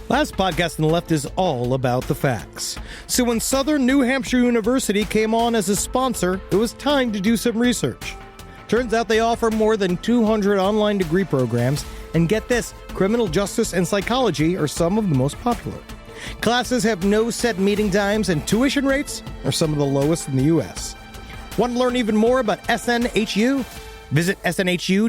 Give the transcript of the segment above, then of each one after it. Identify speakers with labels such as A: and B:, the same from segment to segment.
A: Last podcast on the left is all about the facts. So when Southern New Hampshire University came on as a sponsor, it was time to do some research. Turns out they offer more than 200 online degree programs, and get this, criminal justice and psychology are some of the most popular. Classes have no set meeting times, and tuition rates are some of the lowest in the U.S. Want to learn even more about SNHU? Visit snhu.edu/last.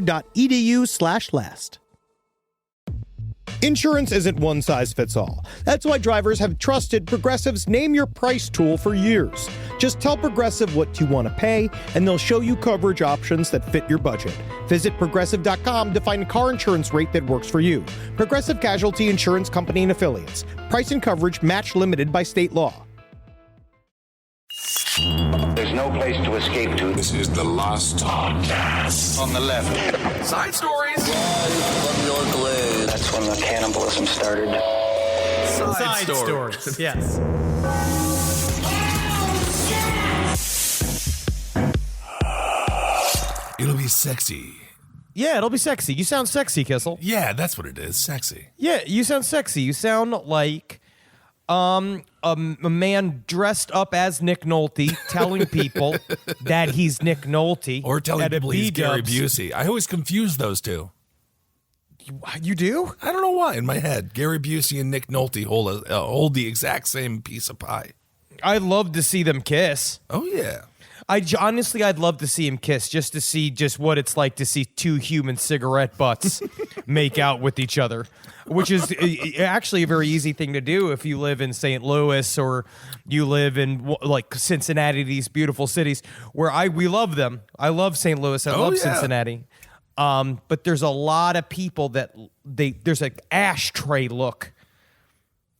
A: Insurance isn't one size fits all. That's why drivers have trusted Progressive's Name Your Price tool for years. Just tell Progressive what you want to pay, and they'll show you coverage options that fit your budget. Visit Progressive.com to find a car insurance rate that works for you. Progressive Casualty Insurance Company and Affiliates. Price and coverage match limited by state law.
B: There's no place to escape to.
C: This is the Lost Podcast.
B: On the left.
C: Side stories.
B: From your glade. That's when the cannibalism started.
A: Side stories. Yes.
C: It'll be sexy.
D: Yeah, it'll be sexy. You sound sexy, Kissel.
C: Yeah, that's what it is. Sexy.
D: Yeah, you sound sexy. You sound like a man dressed up as Nick Nolte telling people that he's Nick Nolte.
C: Or telling people he's Gary Busey. I always confuse those two.
D: You do?
C: I don't know why. In my head, Gary Busey and Nick Nolte hold the exact same piece of pie.
D: I'd love to see them kiss.
C: Oh, yeah.
D: Honestly, I'd love to see him kiss just to see just what it's like to see two human cigarette butts make out with each other, which is actually a very easy thing to do if you live in St. Louis or you live in like Cincinnati, these beautiful cities where we love them. I love St. Louis. I love Cincinnati. But there's a lot of people that there's an ashtray look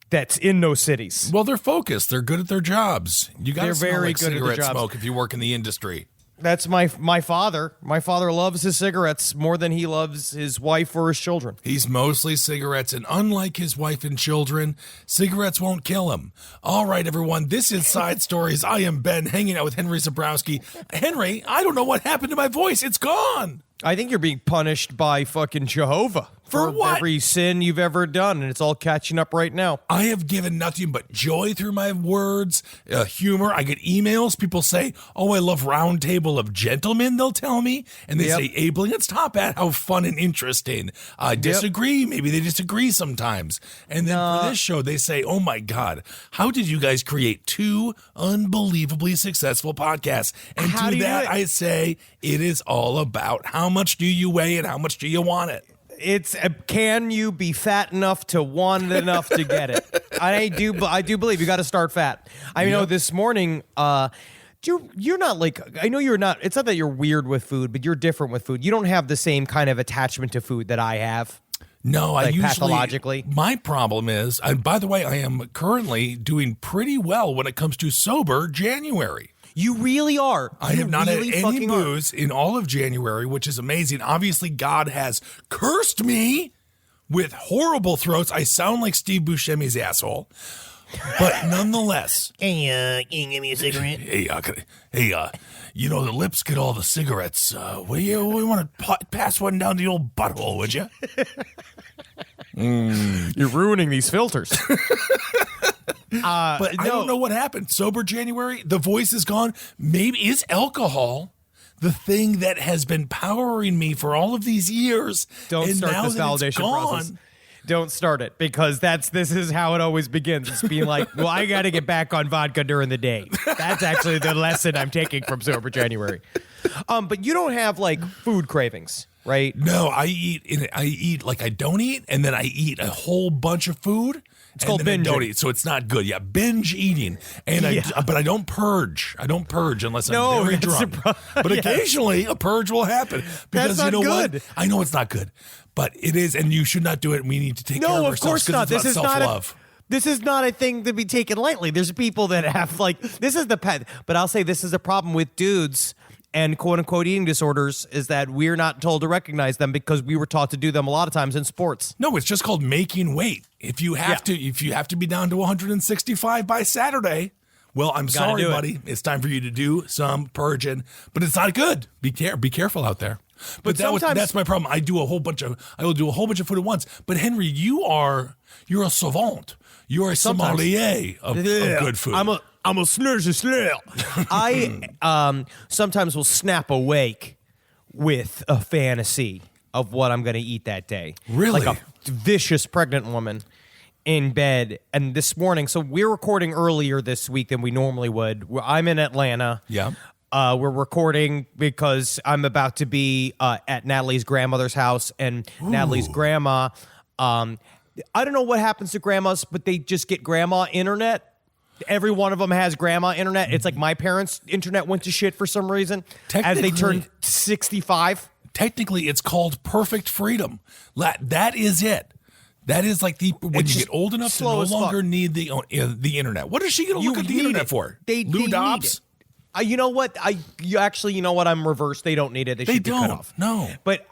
D: that's in those cities.
C: Well, they're focused. They're good at their jobs. You got to smell
D: very
C: like
D: good at their
C: cigarette
D: jobs.
C: smoke if you work in the industry.
D: That's my father. My father loves his cigarettes more than he loves his wife or his children.
C: He's mostly cigarettes, and unlike his wife and children, cigarettes won't kill him. All right, everyone, this is Side Stories. I am Ben, hanging out with Henry Zabrowski. Henry, I don't know what happened to my voice. It's gone.
D: I think you're being punished by fucking Jehovah.
C: For what?
D: Every sin you've ever done, and it's all catching up right now.
C: I have given nothing but joy through my words, humor. I get emails. People say, oh, I love Round Table of Gentlemen, they'll tell me. And they say, Abe, let's top at how fun and interesting. I disagree. Maybe they disagree sometimes. And then for this show, they say, oh, my God, how did you guys create two unbelievably successful podcasts? And
D: How
C: to
D: do you
C: that,
D: do it?
C: I say, it is all about how much do you weigh and how much do you want it?
D: It's can you be fat enough to want it enough to get it? I do believe you got to start fat. I know this morning. You're not like, I know you're not. It's not that you're weird with food, but you're different with food. You don't have the same kind of attachment to food that I have.
C: No,
D: like
C: I usually,
D: pathologically.
C: My problem is, and by the way, I am currently doing pretty well when it comes to sober January.
D: You really are.
C: I have not had any booze in all of January, which is amazing. Obviously, God has cursed me with horrible throats. I sound like Steve Buscemi's asshole. But nonetheless.
D: Hey, can you give me a cigarette?
C: You know, the lips get all the cigarettes. We want to pass one down the old butthole, would you?
D: You're ruining these filters.
C: But I don't know what happened. Sober January, the voice is gone. Maybe is alcohol the thing that has been powering me for all of these years?
D: Don't start this validation process. Don't start it, because this is how it always begins. It's being like, well, I got to get back on vodka during the day. That's actually the lesson I'm taking from Sober January. But you don't have like food cravings, right?
C: No, I eat like I don't eat, and then I eat a whole bunch of food.
D: It's called binging.
C: I don't eat, so it's not good. Yeah, binge eating, but I don't purge. I don't purge unless I'm very drunk. But occasionally a purge will happen because
D: that's not good.
C: What? I know it's not good, but it is, and you should not do it. And we need to take care of ourselves.
D: No, of course not.
C: This is self-love.
D: This is not a thing to be taken lightly. There's people that have like, this is the pet, but I'll say this is a problem with dudes and quote unquote eating disorders, is that we're not told to recognize them because we were taught to do them a lot of times in sports.
C: No, it's just called making weight. If you have to be down to 165 by Saturday, well, I'm sorry, buddy. It's time for you to do some purging, but it's not good. Be careful out there. But that's my problem. I will do a whole bunch of food at once. But Henry, you're a savant. You're a sommelier of good food.
D: I'm a snurzer. I sometimes will snap awake with a fantasy of what I'm going to eat that day.
C: Really?
D: Like a vicious pregnant woman in bed. And this morning, so we're recording earlier this week than we normally would. I'm in Atlanta.
C: Yeah.
D: We're recording because I'm about to be at Natalie's grandmother's house, and Natalie's grandma, I don't know what happens to grandmas, but they just get grandma internet. Every one of them has grandma internet. It's like my parents' internet went to shit for some reason as they turned 65.
C: Technically, it's called perfect freedom. That is it. That is like when you get old enough to no longer need the internet. What is she going to look at the internet for? Lou Dobbs?
D: You know what? You know what? I'm reversed. They don't need it. They should be cut off.
C: No.
D: But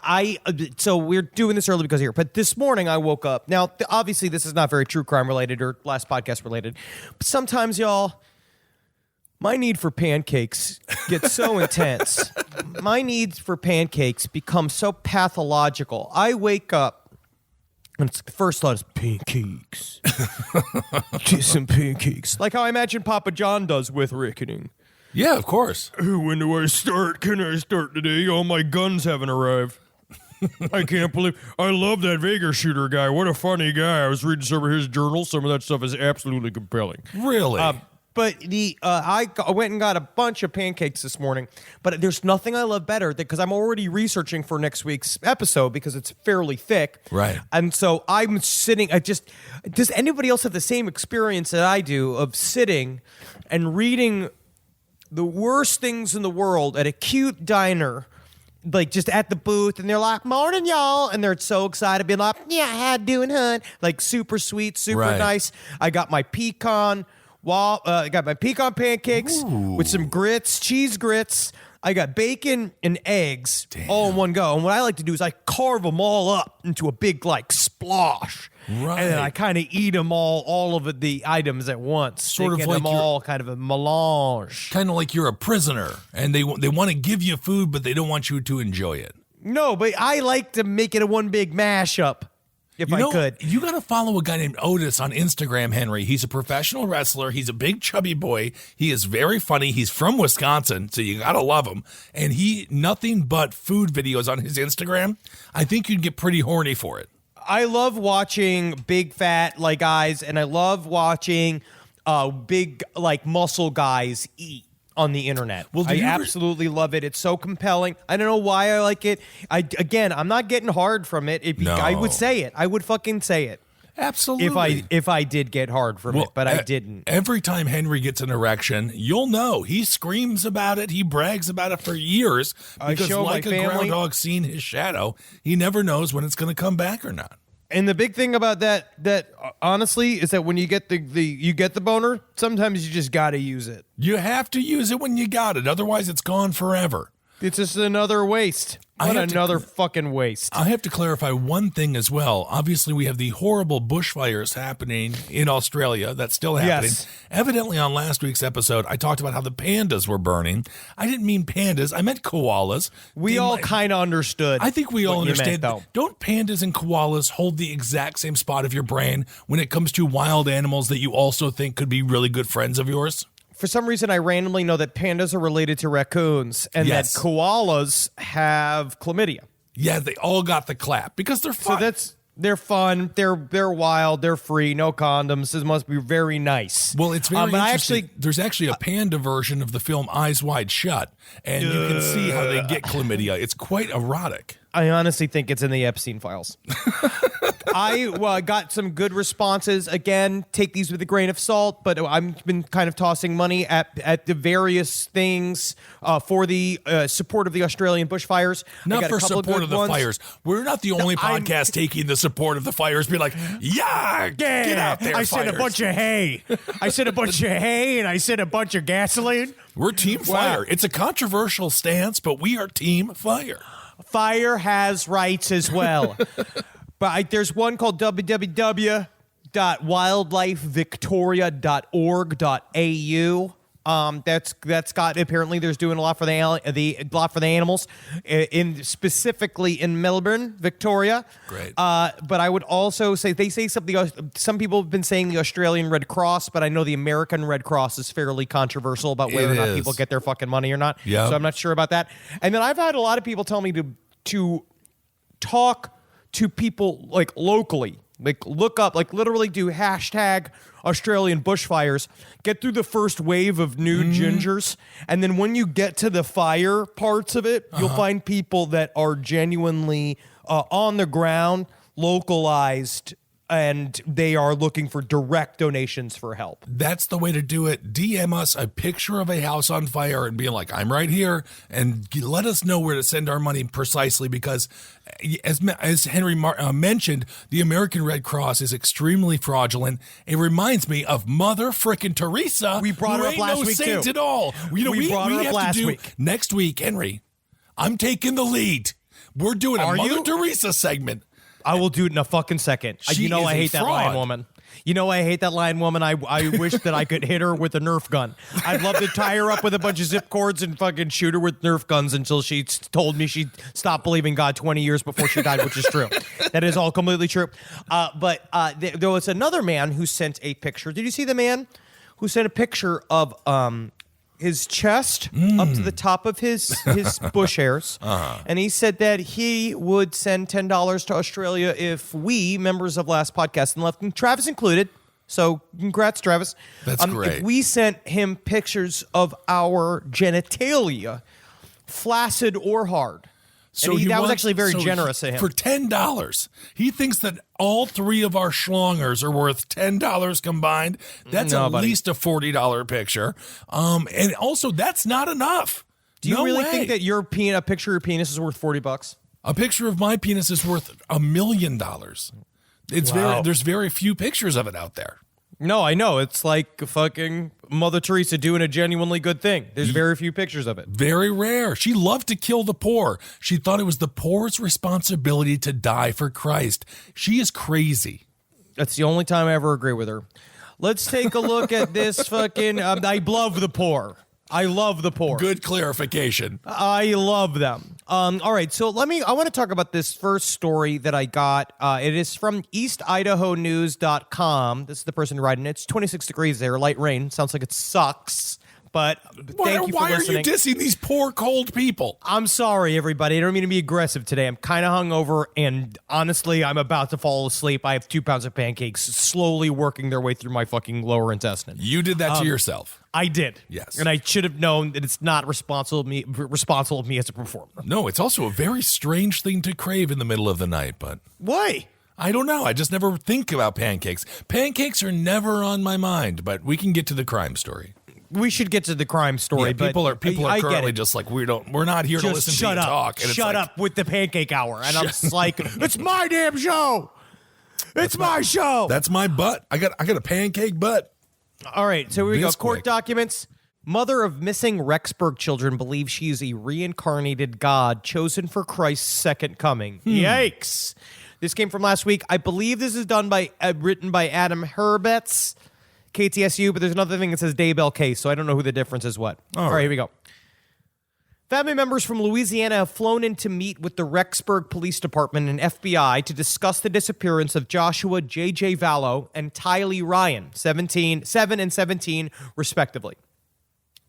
D: so we're doing this early because of here. But this morning I woke up. Now, obviously, this is not very true crime related or last podcast related. But sometimes, y'all, my need for pancakes gets so intense. My needs for pancakes become so pathological. I wake up and the first thought is pancakes. Get some pancakes. Like how I imagine Papa John does with reckoning.
C: Yeah, of course.
A: When do I start? Can I start today? All my guns haven't arrived. I can't believe. I love that Vegas shooter guy. What a funny guy. I was reading some of his journals. Some of that stuff is absolutely compelling.
C: Really?
D: But I went and got a bunch of pancakes this morning. But there's nothing I love better because I'm already researching for next week's episode because it's fairly thick.
C: Right.
D: And so I'm sitting. Does anybody else have the same experience that I do of sitting and reading the worst things in the world at a cute diner, like just at the booth, and they're like, "Morning, y'all," and they're so excited, being like, "Yeah, how doing, hun?" Like super sweet, super nice. I got my pecan pancakes with some grits, cheese grits. I got bacon and eggs all in one go. And what I like to do is I carve them all up into a big like splosh.
C: Right.
D: And then I kind of eat them all of the items at once.
C: Sort of like
D: them all kind of a melange.
C: Kind of like you're a prisoner and they want to give you food, but they don't want you to enjoy it.
D: No, but I like to make it a one big mashup. If I could.
C: You got to follow a guy named Otis on Instagram, Henry. He's a professional wrestler. He's a big chubby boy. He is very funny. He's from Wisconsin, so you got to love him. And nothing but food videos on his Instagram. I think you'd get pretty horny for it.
D: I love watching big fat like guys, and I love watching big like muscle guys eat on the internet. Well, I absolutely love it. It's so compelling. I don't know why I like it. I'm not getting hard from it.
C: No.
D: I would say it. I would fucking say it.
C: Absolutely.
D: If I did get hard from it, but I didn't.
C: Every time Henry gets an erection, you'll know. He screams about it. He brags about it for years. Because like a groundhog seeing his shadow, he never knows when it's going to come back or not.
D: And the big thing about that honestly is that when you get the boner, sometimes you just got to use it.
C: You have to use it when you got it. Otherwise, it's gone forever.
D: It's just another waste. Another fucking waste.
C: I have to clarify one thing as well. Obviously, we have the horrible bushfires happening in Australia. That's still happening.
D: Yes.
C: Evidently, on last week's episode, I talked about how the pandas were burning. I didn't mean pandas. I meant koalas.
D: We all kind of understood.
C: I think we all understand. Don't pandas and koalas hold the exact same spot of your brain when it comes to wild animals that you also think could be really good friends of yours?
D: For some reason, I randomly know that pandas are related to raccoons and that koalas have chlamydia.
C: Yeah, they all got the clap because they're fun.
D: So they're fun. They're wild. They're free. No condoms. This must be very nice.
C: Well, it's very interesting. There's actually a panda version of the film Eyes Wide Shut, and you can see how they get chlamydia. It's quite erotic.
D: I honestly think it's in the Epstein files. I got some good responses. Again, take these with a grain of salt, but I've been kind of tossing money at the various things for the support of the Australian bushfires.
C: Not for support of the fires. We're not the only podcast taking the support of the fires. Be like, yeah, get out there,
D: I said a bunch of hay. I said a bunch of hay, and I said a bunch of gasoline.
C: We're Team Fire. It's a controversial stance, but we are Team Fire.
D: Fire has rights as well. But there's one called www.wildlifevictoria.org.au. That's got apparently there's doing a lot for the animals, specifically in Melbourne, Victoria.
C: Great.
D: But I would also say they say something. Some people have been saying the Australian Red Cross, but I know the American Red Cross is fairly controversial about whether or not people get their fucking money or not.
C: Yeah.
D: So I'm not sure about that. And then I've had a lot of people tell me to talk to people like locally. Like look up, like literally do hashtag Australian bushfires, get through the first wave of nude gingers, and then when you get to the fire parts of it, you'll find people that are genuinely on the ground, localized, and they are looking for direct donations for help.
C: That's the way to do it. DM us a picture of a house on fire and be like, I'm right here, and let us know where to send our money precisely, because as Henry mentioned, the American Red Cross is extremely fraudulent. It reminds me of Mother Frickin' Teresa.
D: We brought her up last week,
C: saint
D: too.
C: At all. We
D: brought her up last week.
C: Next week, Henry, I'm taking the lead. We're doing a Mother Teresa segment.
D: I will do it in a fucking second.
C: She
D: you know
C: is
D: I hate
C: a
D: that
C: fraud.
D: lion woman. You know I hate that lion woman. I wish that I could hit her with a Nerf gun. I'd love to tie her up with a bunch of zip cords and fucking shoot her with Nerf guns until she told me she stopped believing God 20 years before she died, which is true. That is all completely true. But there was another man who sent a picture. Did you see the man who sent a picture of his chest up to the top of his bush hairs, and he said that he would send $10 to Australia if we, members of Last Podcast and Left, and Travis included, so congrats, Travis.
C: That's great.
D: If we sent him pictures of our genitalia, flaccid or hard.
C: So
D: And that was
C: wants-
D: actually very
C: so
D: generous of him.
C: For $10. He thinks that all three of our schlongers are worth $10 combined. That's
D: No,
C: at
D: buddy.
C: least a $40 picture. And also, that's not enough.
D: Do you
C: No
D: really
C: way.
D: think that a picture of your penis is worth $40?
C: A picture of my penis is worth $1 million? It's
D: Wow.
C: there's very few pictures of it out there.
D: No, I know. It's like fucking Mother Teresa doing a genuinely good thing. There's very few pictures of it.
C: Very rare. She loved to kill the poor. She thought it was the poor's responsibility to die for Christ. She is crazy.
D: That's the only time I ever agree with her. Let's take a look at this fucking... I love the poor. I love the poor.
C: Good clarification.
D: I love them. All right, so I want to talk about this first story that I got. It is from eastidahonews.com. This is the person writing it. It's 26 degrees there, light rain. Sounds like it sucks, but thank you for
C: Why are
D: listening.
C: you dissing these poor, cold people?
D: I'm sorry, everybody. I don't mean to be aggressive today. I'm kind of hungover, and honestly, I'm about to fall asleep. I have 2 pounds of pancakes slowly working their way through my fucking lower intestine.
C: You did that to yourself.
D: I did.
C: Yes.
D: And I should have known that it's not responsible of me as a performer.
C: No, it's also a very strange thing to crave in the middle of the night, but
D: Why?
C: I don't know. I just never think about pancakes. Pancakes are never on my mind, but we can get to the crime story.
D: We should get to the crime story.
C: Yeah, people
D: but
C: are
D: I get
C: currently
D: it.
C: just like we're not here to
D: Just
C: listen
D: shut
C: to you
D: up.
C: talk. And
D: Shut
C: it's like,
D: up with the pancake hour. And I'm just like, it's my damn show. It's my show.
C: That's my butt. I got a pancake butt.
D: All right, so here we go.
C: This
D: Court
C: quick.
D: documents. Mother of missing Rexburg children believes she is a reincarnated God chosen for Christ's second coming. Yikes. This came from last week. I believe this is written by Adam Herbets, KTSU, but there's another thing that says Daybell case, so I don't know who the difference is what. All right, here we go. Family members from Louisiana have flown in to meet with the Rexburg Police Department and FBI to discuss the disappearance of Joshua J.J. Vallow and Tylee Ryan, 7 and 17, respectively.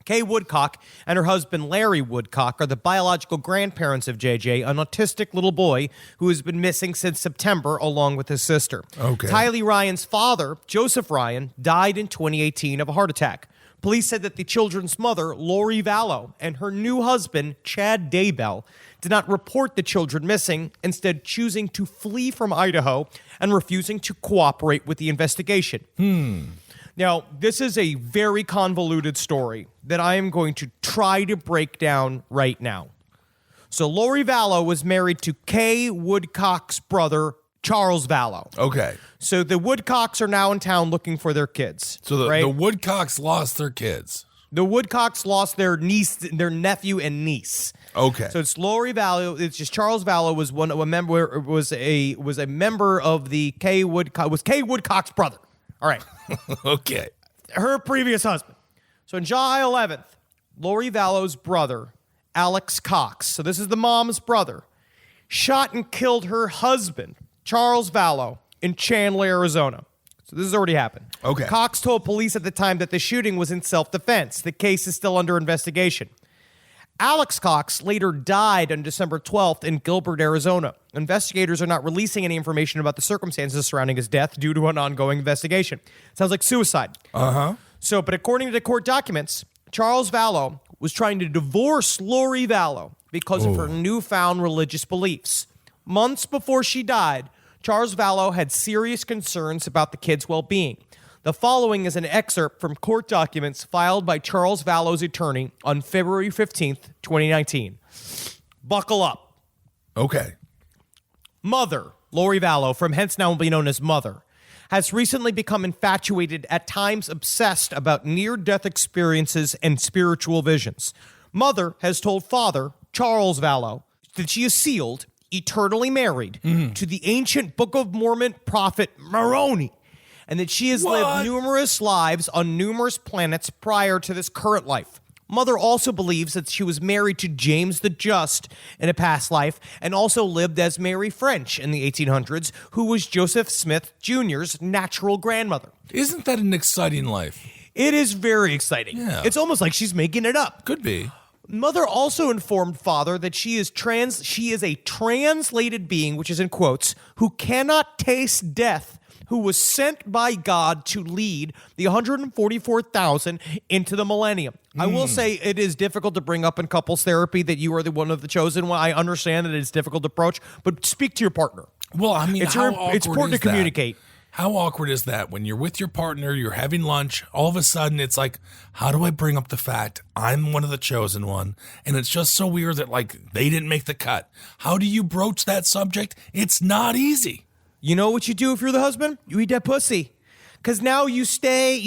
D: Kay Woodcock and her husband Larry Woodcock are the biological grandparents of JJ, an autistic little boy who has been missing since September along with his sister.
C: Okay.
D: Tylee Ryan's father, Joseph Ryan, died in 2018 of a heart attack. Police said that the children's mother, Lori Vallow, and her new husband, Chad Daybell, did not report the children missing, instead choosing to flee from Idaho and refusing to cooperate with the investigation. Now, this is a very convoluted story that I am going to try to break down right now. So Lori Vallow was married to Kay Woodcock's brother, Charles Vallow.
C: Okay.
D: So the Woodcocks are now in town looking for their kids.
C: So the,
D: right?
C: the Woodcocks lost their kids.
D: The Woodcocks lost their nephew and niece.
C: Okay.
D: So it's Lori Vallow. It's just Charles Vallow was a member of the Kay Woodcock's brother. All right.
C: Okay.
D: Her previous husband. So on July 11th, Lori Vallow's brother, Alex Cox, so this is the mom's brother, shot and killed her husband, Charles Vallow, in Chandler, Arizona. So this has already happened.
C: Okay.
D: Cox told police at the time that the shooting was in self-defense. The case is still under investigation. Alex Cox later died on December 12th in Gilbert, Arizona. Investigators are not releasing any information about the circumstances surrounding his death due to an ongoing investigation. Sounds like suicide. So, but according to the court documents, Charles Vallow was trying to divorce Lori Vallow because of her newfound religious beliefs. Months before she died, Charles Vallow had serious concerns about the kids' well-being. The following is an excerpt from court documents filed by Charles Vallow's attorney on February 15th, 2019. Buckle up.
C: Okay.
D: Mother, Lori Vallow, from hence now will be known as Mother, has recently become infatuated, at times obsessed about near-death experiences and spiritual visions. Mother has told Father, Charles Vallow, that she is sealed, eternally married, to the ancient Book of Mormon prophet Moroni, and that she has lived numerous lives on numerous planets prior to this current life. Mother also believes that she was married to James the Just in a past life and also lived as Mary French in the 1800s, who was Joseph Smith Jr.'s natural grandmother.
C: Isn't that an exciting life?
D: It is very exciting.
C: Yeah.
D: It's almost like she's making it up.
C: Could be.
D: Mother also informed Father that she is a translated being, which is in quotes, who cannot taste death, who was sent by God to lead the 144,000 into the millennium. I will say it is difficult to bring up in couples therapy that you are the one of the chosen one. I understand that it's difficult to approach, but speak to your partner.
C: Well, I mean,
D: It's important to communicate.
C: How awkward is that when you're with your partner, you're having lunch, all of a sudden it's like, how do I bring up the fact I'm one of the chosen one? And it's just so weird that, like, they didn't make the cut. How do you broach that subject? It's not easy.
D: You know what you do if you're the husband? You eat that pussy. Because now you stay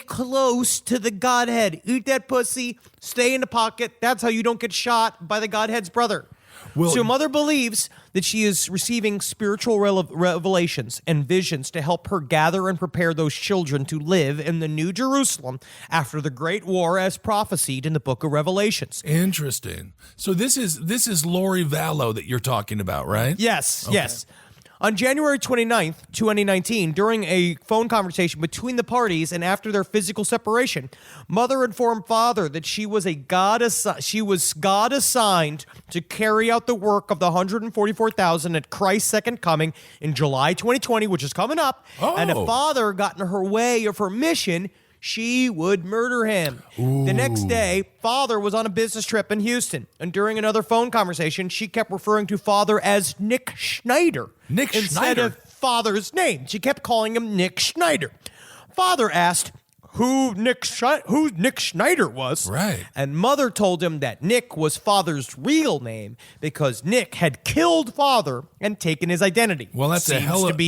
D: close to the Godhead. Eat that pussy, stay in the pocket. That's how you don't get shot by the Godhead's brother.
C: Well,
D: so Mother believes that she is receiving spiritual revelations and visions to help her gather and prepare those children to live in the New Jerusalem after the Great War as prophesied in the book of Revelations.
C: Interesting. So this is Lori Vallow that you're talking about, right?
D: Yes,
C: Okay.
D: yes. On January 29th, 2019, during a phone conversation between the parties and after their physical separation, Mother informed Father that she was God assigned to carry out the work of the 144,000 at Christ's second coming in July 2020, which is coming up. And if Father got in her way of her mission, she would murder him. The next day, Father was on a business trip in Houston, and during another phone conversation, she kept referring to Father as Nick Schneider. Instead of Father's name. She kept calling him Nick Schneider. Father asked who Nick Schneider was.
C: Right.
D: And Mother told him that Nick was Father's real name because Nick had killed Father and taken his identity.
C: Well, that's a hell of...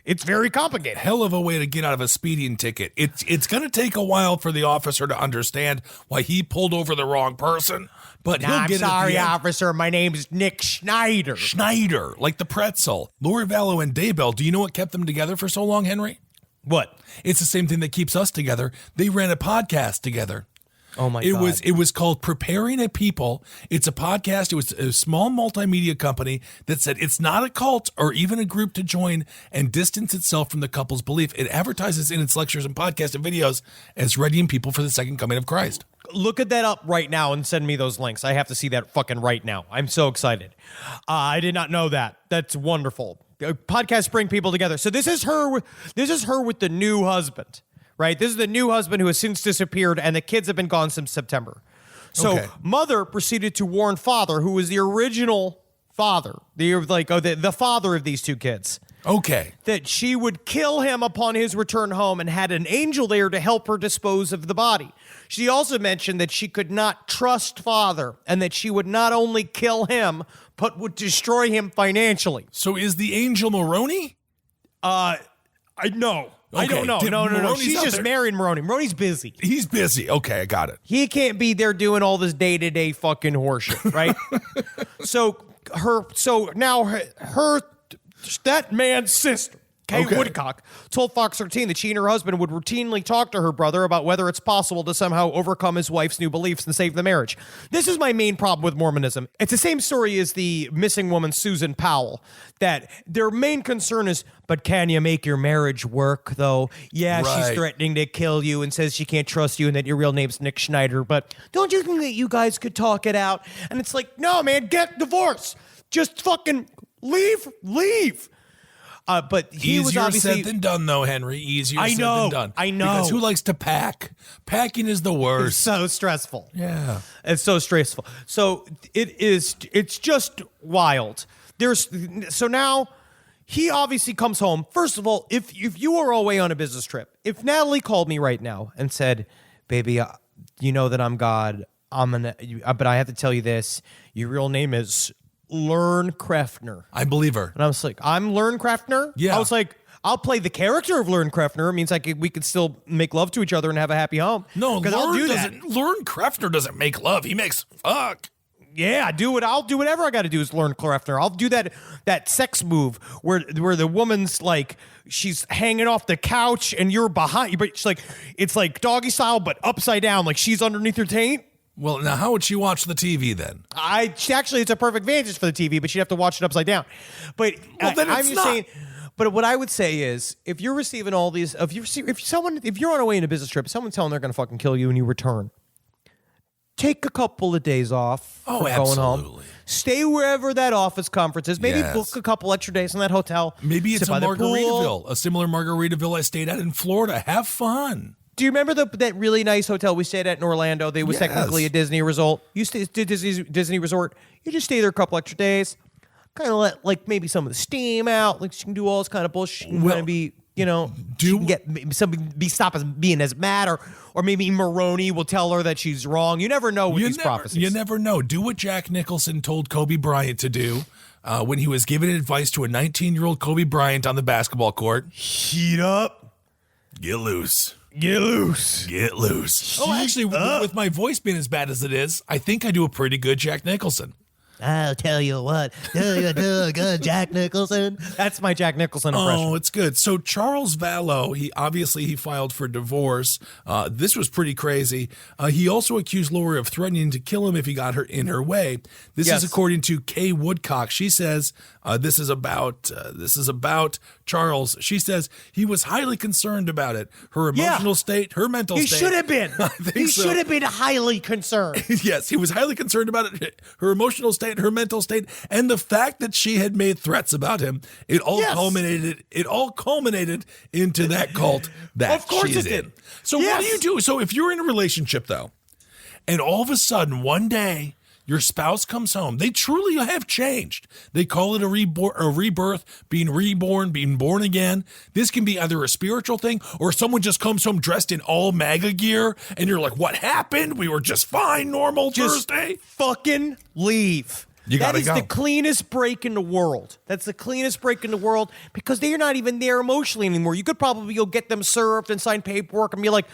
D: It's very complicated.
C: Hell of a way to get out of a speeding ticket. It's going to take a while for the officer to understand why he pulled over the wrong person, but he'll
D: I'm
C: get it.
D: sorry, officer. My name's Nick Schneider.
C: Schneider, like the pretzel. Lori Vallow and Daybell, do you know what kept them together for so long, Henry?
D: What?
C: It's the same thing that keeps us together. They ran a podcast together.
D: Oh my God.
C: It was called Preparing a People. It's a podcast. It was a small multimedia company that said it's not a cult or even a group to join and distance itself from the couple's belief. It advertises in its lectures and podcasts and videos as readying people for the second coming of Christ.
D: Look at that up right now and send me those links. I have to see that fucking right now. I'm so excited. I did not know that. That's wonderful. Podcasts bring people together. So this is her with the new husband. Right? This is the new husband who has since disappeared, and the kids have been gone since September. So Mother proceeded to warn Father, who was the original father, the father of these two kids.
C: Okay.
D: That she would kill him upon his return home and had an angel there to help her dispose of the body. She also mentioned that she could not trust Father and that she would not only kill him, but would destroy him financially.
C: So is the angel Moroni?
D: I know. I don't know. No. She's just marrying Moroni. Moroni's busy.
C: He's busy. Okay, I got it.
D: He can't be there doing all this day-to-day fucking horseshit, right? So now that man's sister, Kay Woodcock told Fox 13 that she and her husband would routinely talk to her brother about whether it's possible to somehow overcome his wife's new beliefs and save the marriage. This is my main problem with Mormonism. It's the same story as the missing woman, Susan Powell, that their main concern is, but can you make your marriage work, though? Yeah, she's threatening to kill you and says she can't trust you and that your real name's Nick Schneider, but don't you think that you guys could talk it out? And it's like, no, man, get divorced. Just fucking leave. But he was obviously...
C: Easier said than done, though, Henry. Easier said than done.
D: I know.
C: Because who likes to pack? Packing is the worst.
D: It's so stressful.
C: Yeah.
D: It's so stressful. So it's just wild. So now he obviously comes home. First of all, if you are away on a business trip, if Natalie called me right now and said, baby, you know that I'm God, but I have to tell you this, your real name is Lern Krefner.
C: I believe her.
D: And I was like, I'm Lern Krefner?
C: Yeah.
D: I was like, I'll play the character of Lern Krefner. It means we could still make love to each other and have a happy home.
C: No,
D: Lern
C: Krefner doesn't make love. He makes fuck.
D: Yeah, I'll do whatever I got to do is Lern Krefner. I'll do that sex move where the woman's like, she's hanging off the couch and you're behind, but it's like doggy style, but upside down, like she's underneath your taint.
C: Well, now how would she watch the TV then?
D: Actually, it's a perfect vantage for the TV, but she'd have to watch it upside down. But
C: then
D: I'm just saying. But what I would say is, if you're receiving all these, if you're on a way in a business trip, someone's telling they're going to fucking kill you, and you return, take a couple of days off.
C: Oh,
D: from
C: absolutely.
D: Going home. Stay wherever that office conference is. Maybe book a couple extra days in that hotel.
C: Maybe it's a Margaritaville, a similar Margaritaville I stayed at in Florida. Have fun.
D: Do you remember that really nice hotel we stayed at in Orlando? They was technically a Disney resort. You stayed Disney resort. You just stay there a couple extra days, kind of let like maybe some of the steam out. Like you can do all this kind of bullshit. You want to be, stop as being as mad, or maybe Maroney will tell her that she's wrong. You never know with these prophecies.
C: You never know. Do what Jack Nicholson told Kobe Bryant to do when he was giving advice to a 19-year-old Kobe Bryant on the basketball court.
D: Heat up.
C: Get loose.
D: Get loose.
C: Get loose. Oh, actually, with my voice being as bad as it is, I think I do a pretty good Jack Nicholson.
D: I'll tell you what. Do you do a good Jack Nicholson? That's my Jack Nicholson impression.
C: Oh, it's good. So Charles Vallow, he filed for divorce. This was pretty crazy. He also accused Lori of threatening to kill him if he got her in her way. This is according to Kay Woodcock. She says this is about Charles. She says he was highly concerned about it. Her emotional state, her mental state.
D: He should have been. He should have been highly concerned.
C: Yes, he was highly concerned about it. Her emotional state, her mental state, and the fact that she had made threats about him. It all culminated into that cult that she's in. So what do you do? So if you're in a relationship though, and all of a sudden one day your spouse comes home, they truly have changed. They call it a rebirth, being reborn, being born again. This can be either a spiritual thing or someone just comes home dressed in all MAGA gear and you're like, what happened? We were just fine, normal Thursday.
D: Fucking leave.
C: You gotta go.
D: That is the cleanest break in the world. That's the cleanest break in the world because they're not even there emotionally anymore. You could probably go get them served and sign paperwork and be like,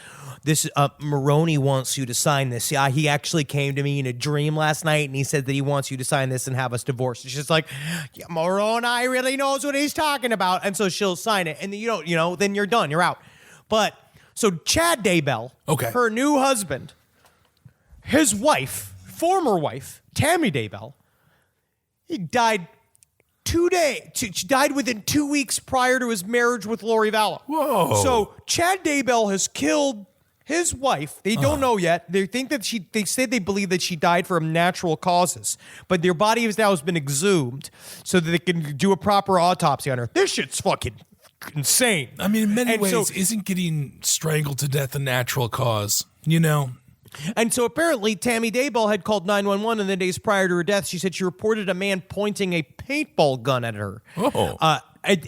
D: this Maroney wants you to sign this. Yeah, he actually came to me in a dream last night and he said that he wants you to sign this and have us divorced. It's just like, yeah, Maroney really knows what he's talking about. And so she'll sign it. And then then you're done. You're out. But so Chad Daybell, her new husband, his wife, former wife, Tammy Daybell, he died she died within 2 weeks prior to his marriage with Lori Vallow.
C: Whoa.
D: So Chad Daybell has killed his wife. They don't know yet. They think that they said they believe that she died from natural causes, but their body has now been exhumed so that they can do a proper autopsy on her. This shit's fucking insane.
C: I mean, in many ways, isn't getting strangled to death a natural cause?
D: And so apparently Tammy Daybell had called 911 in the days prior to her death. She said she reported a man pointing a paintball gun at her.
C: Oh.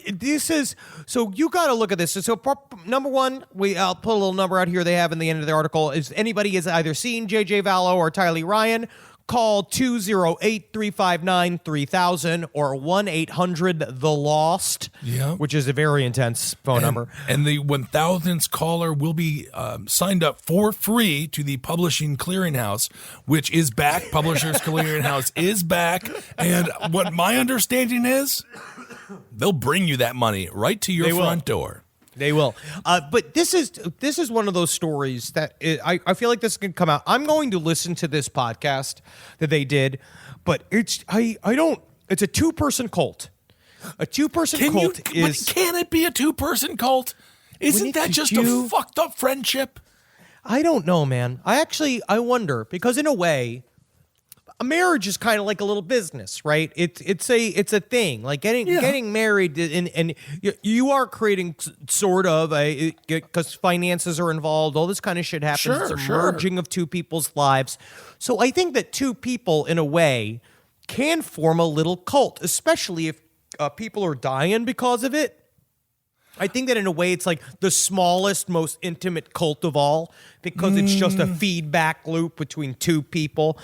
D: This is, so you got to look at this. So number one, I'll put a little number out here they have in the end of the article, is anybody has either seen J.J. Vallow or Tylee Ryan, call 208-359-3000 or 1-800-THE-LOST,
C: Yeah.
D: which is a very intense phone number.
C: And the 1000th caller will be signed up for free to the Publishing Clearinghouse, which is back. Publishers Clearinghouse is back. And what my understanding is, they'll bring you that money right to your front door.
D: They will. But this is one of those stories that I feel like this can come out. I'm going to listen to this podcast that they did, but it's a 2-person cult. A 2-person cult is.
C: But can it be a 2-person cult? Isn't that just a fucked up friendship?
D: I don't know, man. I wonder, because in a way, a marriage is kind of like a little business, right? It's a thing. Like getting married, and you are creating sort of because finances are involved. All this kind of shit happens.
C: Sure,
D: it's a merging of two people's lives. So I think that two people, in a way, can form a little cult, especially if people are dying because of it. I think that in a way it's like the smallest, most intimate cult of all, because it's just a feedback loop between two people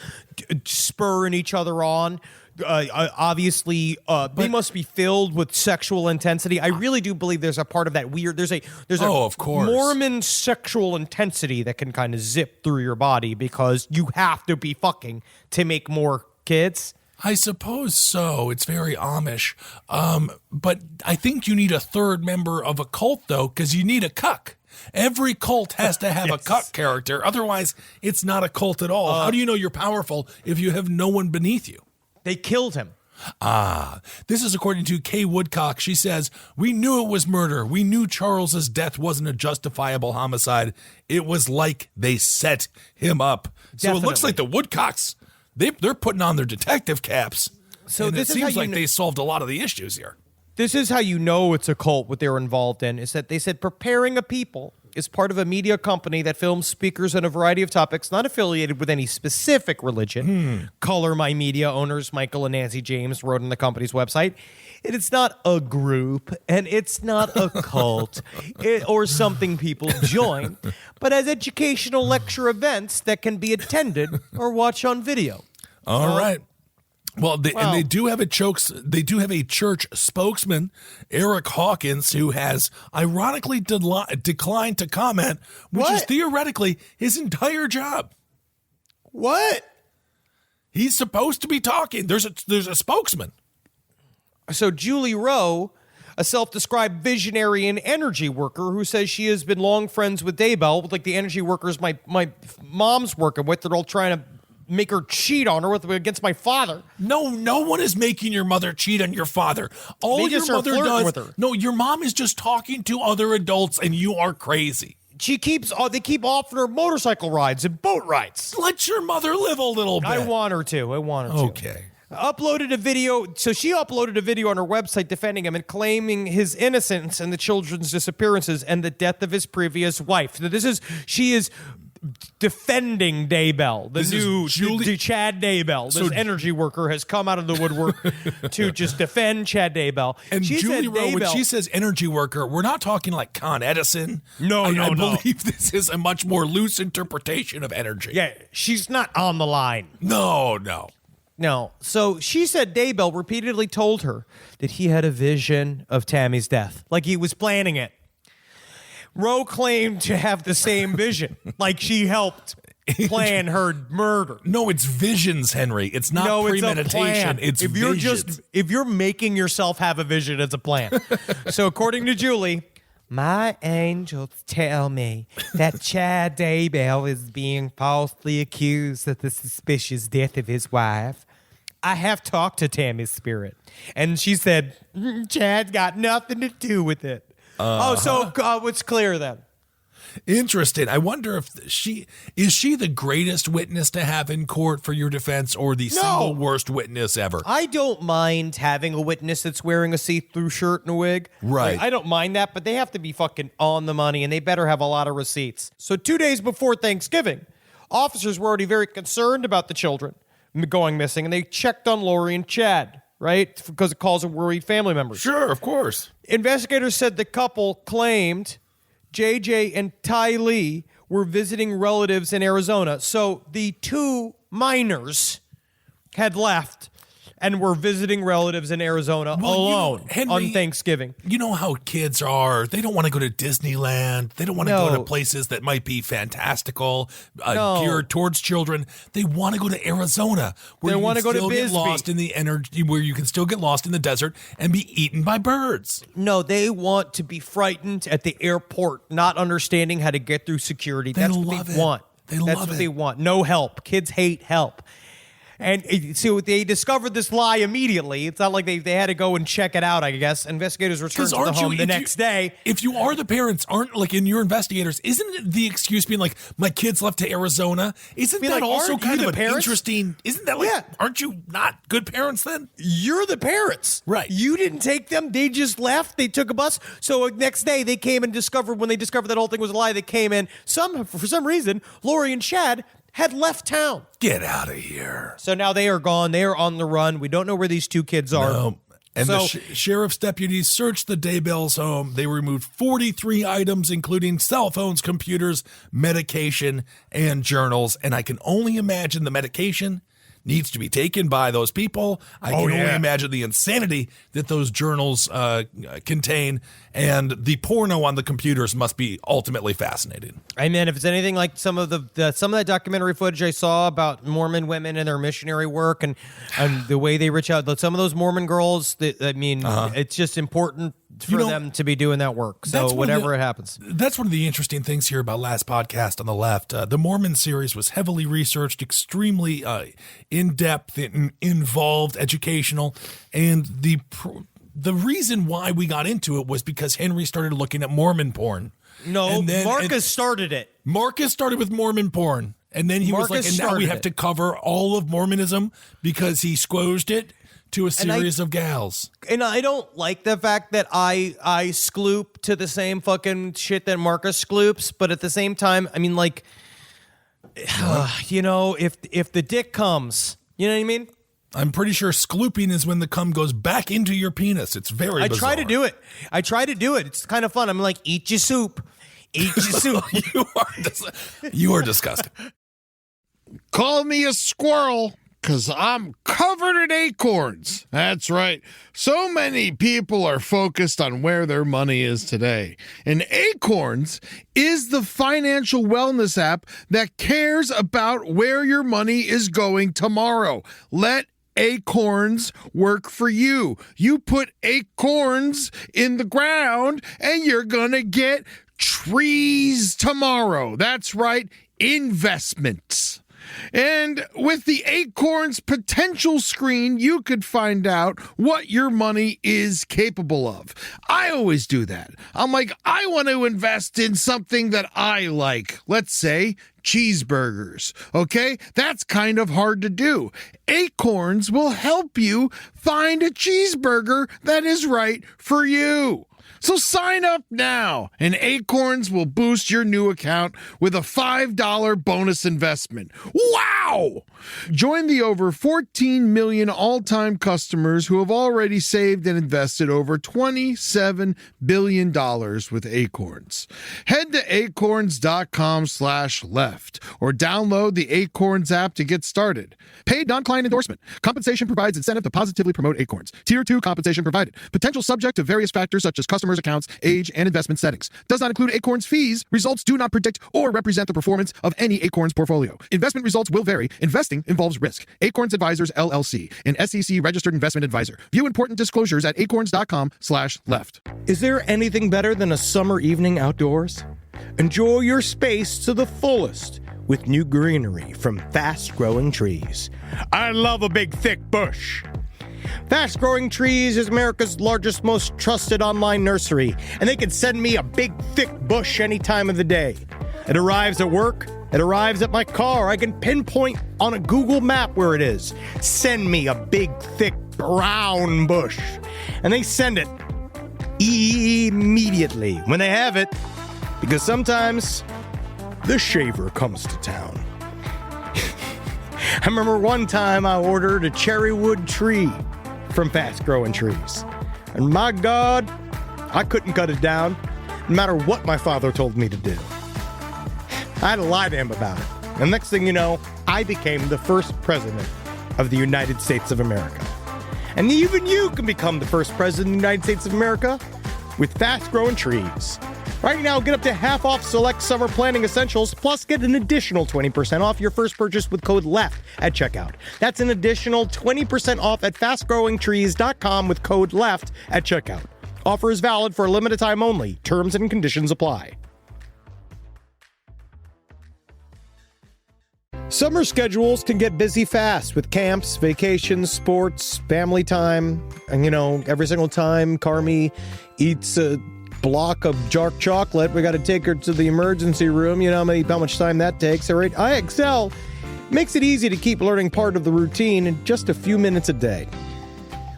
D: spurring each other on. Obviously, they must be filled with sexual intensity. I really do believe there's a part of that weird. There's a
C: of course,
D: Mormon sexual intensity that can kind of zip through your body because you have to be fucking to make more kids.
C: I suppose so. It's very Amish. But I think you need a third member of a cult, though, because you need a cuck. Every cult has to have a cuck character. Otherwise, it's not a cult at all. How do you know you're powerful if you have no one beneath you?
D: They killed him.
C: This is according to Kay Woodcock. She says, "We knew it was murder. We knew Charles's death wasn't a justifiable homicide. It was like they set him up." So it looks like the Woodcocks, they're putting on their detective caps. So and it seems like they solved a lot of the issues here.
D: This is how you know it's a cult, what they were involved in, is that they said preparing a people is part of a media company that films speakers on a variety of topics not affiliated with any specific religion. Color My Media owners Michael and Nancy James wrote on the company's website. It's not a group, and it's not a cult or something people join, but as educational lecture events that can be attended or watched on video.
C: All right. Well, and they do have a church spokesman, Eric Hawkins, who has ironically declined to comment, which is theoretically his entire job.
D: What?
C: He's supposed to be talking. There's a spokesman.
D: So Julie Rowe, a self-described visionary and energy worker who says she has been long friends with Daybell, with like the energy workers my mom's working with, they're all trying to make her cheat on her against my father.
C: No one is making your mother cheat on your father. All your mother does. With her. No, your mom is just talking to other adults, and you are crazy.
D: They keep offering her motorcycle rides and boat rides.
C: Let your mother live a little bit.
D: I want her to.
C: Okay.
D: Uploaded a video. So she uploaded a video on her website defending him and claiming his innocence in the children's disappearances and the death of his previous wife. She is defending Daybell, the new Chad Daybell. This energy worker has come out of the woodwork to just defend Chad Daybell.
C: And Julie Rowe, when she says energy worker, we're not talking like Con Edison. I believe this is a much more loose interpretation of energy.
D: Yeah, she's not on the line.
C: No.
D: So she said Daybell repeatedly told her that he had a vision of Tammy's death, like he was planning it. Rowe claimed to have the same vision, like she helped plan her murder.
C: No, it's visions, Henry. It's not premeditation. It's visions.
D: If you're making yourself have a vision, it's a plan. So according to Julie, my angels tell me that Chad Daybell is being falsely accused of the suspicious death of his wife. I have talked to Tammy's spirit, and she said, Chad got nothing to do with it. So it's clear then.
C: Interesting. I wonder if is she the greatest witness to have in court for your defense, or the single worst witness ever?
D: I don't mind having a witness that's wearing a see-through shirt and a wig.
C: Right.
D: Like, I don't mind that, but they have to be fucking on the money, and they better have a lot of receipts. So 2 days before Thanksgiving, officers were already very concerned about the children going missing, and they checked on Lori and Chad. Right? Because it calls them worried family members.
C: Sure, of course.
D: Investigators said the couple claimed JJ and Ty Lee were visiting relatives in Arizona. So the two minors had left and were visiting relatives in Arizona alone
C: Henry,
D: on Thanksgiving.
C: You know how kids are. They don't want to go to Disneyland. They don't want to go to places that might be fantastical, geared towards children. They want to go to Arizona, where
D: They
C: you
D: want to
C: can
D: go to
C: still get
D: Bisbee.
C: lost in the energy, where you can still get lost in the desert and be eaten by birds.
D: No, they want to be frightened at the airport, not understanding how to get through security. That's what they want. That's what they want. No help. Kids hate help. And so they discovered this lie immediately. It's not like they had to go and check it out, I guess. Investigators returned to the home the next day.
C: If you are the parents, aren't like in your investigators, isn't the excuse being like, my kids left to Arizona? Isn't that also kind of an interesting, isn't that like, aren't you not good parents then?
D: You're the parents.
C: Right.
D: You didn't take them. They just left. They took a bus. So next day they came and when they discovered that whole thing was a lie, they came in. For some reason, Lori and Chad had left town.
C: Get out of here.
D: So now they are gone. They are on the run. We don't know where these two kids are.
C: No. And the sheriff's deputies searched the Daybell's home. They removed 43 items, including cell phones, computers, medication, and journals. And I can only imagine the medication needs to be taken by those people. I can only imagine the insanity that those journals contain, and the porno on the computers must be ultimately fascinating.
D: And then if it's anything like some of that documentary footage I saw about Mormon women and their missionary work and the way they reach out, some of those Mormon girls, it's just important for them to be doing that work. So whatever it happens.
C: That's one of the interesting things here about Last Podcast on the Left. The Mormon series was heavily researched, extremely in-depth, involved, educational, and the reason why we got into it was because Henry started looking at Mormon porn.
D: No, Marcus started it.
C: Marcus started with Mormon porn, and then he was like, and now we have to cover all of Mormonism because he squozed it to a series of gals.
D: And I don't like the fact that I skloop to the same fucking shit that Marcus skloops, but at the same time, I mean, like, if the dick comes, you know what I mean?
C: I'm pretty sure sklooping is when the cum goes back into your penis. It's very bizarre.
D: I try to do it. It's kind of fun. I'm like, eat your soup. Eat your soup.
C: You are disgusting.
E: Call me a squirrel, because I'm covered in acorns. That's right. So many people are focused on where their money is today. And Acorns is the financial wellness app that cares about where your money is going tomorrow. Let Acorns work for you. You put acorns in the ground and you're going to get trees tomorrow. That's right, investments. And with the Acorns potential screen, you could find out what your money is capable of. I always do that. I'm like, I want to invest in something that I like. Let's say cheeseburgers. Okay? That's kind of hard to do. Acorns will help you find a cheeseburger that is right for you. So sign up now, and Acorns will boost your new account with a $5 bonus investment. Wow! Join the over 14 million all-time customers who have already saved and invested over $27 billion with Acorns. Head to acorns.com/left or download the Acorns app to get started. Paid non-client endorsement. Compensation provides incentive to positively promote Acorns. Tier 2 compensation provided. Potential subject to various factors such as customers' accounts, age, and investment settings. Does not include Acorns fees. Results do not predict or represent the performance of any Acorns portfolio. Investment results will vary. Investing involves risk. Acorns Advisors, LLC, an SEC registered investment advisor. View important disclosures at acorns.com/left.
A: Is there anything better than a summer evening outdoors? Enjoy your space to the fullest with new greenery from Fast Growing Trees. I love a big, thick bush. Fast Growing Trees is America's largest, most trusted online nursery, and they can send me a big, thick bush any time of the day. It arrives at work. It arrives at my car. I can pinpoint on a Google map where it is. Send me a big, thick, brown bush. And they send it immediately when they have it, because sometimes the shaver comes to town. I remember one time I ordered a cherry wood tree from Fast Growing Trees. And my God, I couldn't cut it down, no matter what my father told me to do. I had to lie to him about it. And next thing you know, I became the first president of the United States of America. And even you can become the first president of the United States of America with fast-growing trees. Right now, get up to half off select summer planting essentials, plus get an additional 20% off your first purchase with code LEFT at checkout. That's an additional 20% off at fastgrowingtrees.com with code LEFT at checkout. Offer is valid for a limited time only. Terms and conditions apply. Summer schedules can get busy fast with camps, vacations, sports, family time. And, every single time Carmi eats a block of dark chocolate, we got to take her to the emergency room. You know how much time that takes. All right, IXL makes it easy to keep learning part of the routine in just a few minutes a day.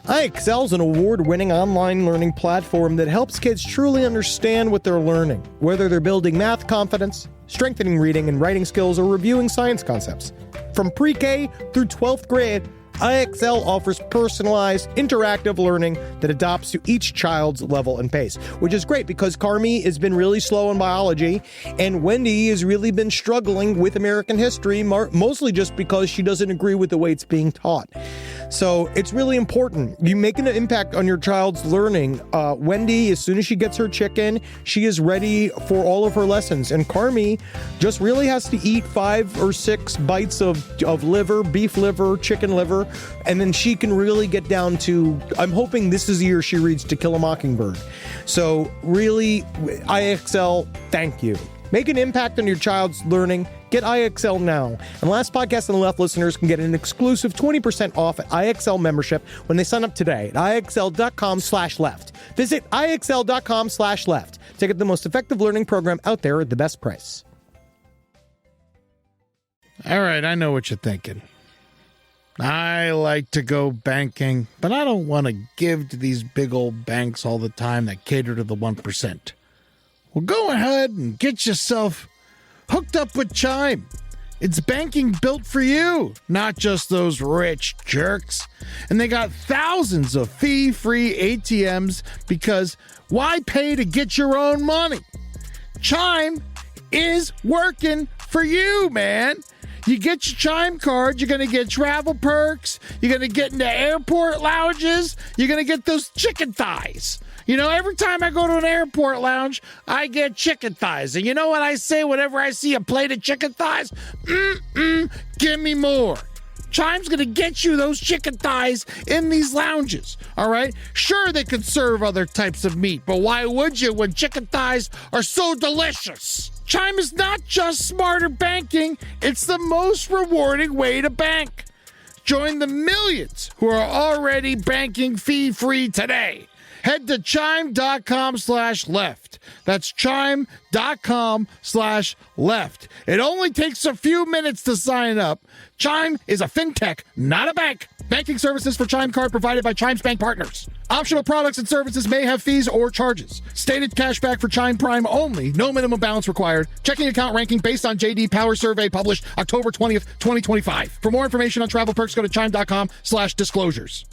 A: IXL is an award-winning online learning platform that helps kids truly understand what they're learning, whether they're building math confidence, strengthening reading and writing skills, or reviewing science concepts. From pre-K through 12th grade, IXL offers personalized, interactive learning that adapts to each child's level and pace, which is great because Carmi has been really slow in biology, and Wendy has really been struggling with American history, mostly just because she doesn't agree with the way it's being taught. So it's really important. You make an impact on your child's learning. Wendy, as soon as she gets her chicken, she is ready for all of her lessons. And Carmi just really has to eat 5 or 6 bites of liver, beef liver, chicken liver, and then she can really get down to, I'm hoping this is the year she reads To Kill a Mockingbird. So really, IXL, thank you. Make an impact on your child's learning. Get IXL now. And Last Podcast on the Left listeners can get an exclusive 20% off at IXL membership when they sign up today at IXL.com/left. Visit IXL.com/left to get the most effective learning program out there at the best price.
E: All right, I know what you're thinking. I like to go banking, but I don't want to give to these big old banks all the time that cater to the 1%. Well, go ahead and get yourself hooked up with Chime. It's banking built for you, not just those rich jerks. And they got thousands of fee-free ATMs because why pay to get your own money? Chime is working for you, man. You get your Chime card, you're going to get travel perks, you're going to get into airport lounges, you're going to get those chicken thighs. Every time I go to an airport lounge, I get chicken thighs. And you know what I say whenever I see a plate of chicken thighs? Give me more. Chime's going to get you those chicken thighs in these lounges, all right? Sure, they could serve other types of meat, but why would you when chicken thighs are so delicious? Chime is not just smarter banking, it's the most rewarding way to bank. Join the millions who are already banking fee-free today. Head to chime.com/left. That's chime.com/left. It only takes a few minutes to sign up. Chime is a fintech, not a bank. Banking services for Chime Card provided by Chime's bank partners. Optional products and services may have fees or charges. Stated cashback for Chime Prime only. No minimum balance required. Checking account ranking based on JD Power Survey published October 20th, 2025. For more information on travel perks, go to chime.com/disclosures.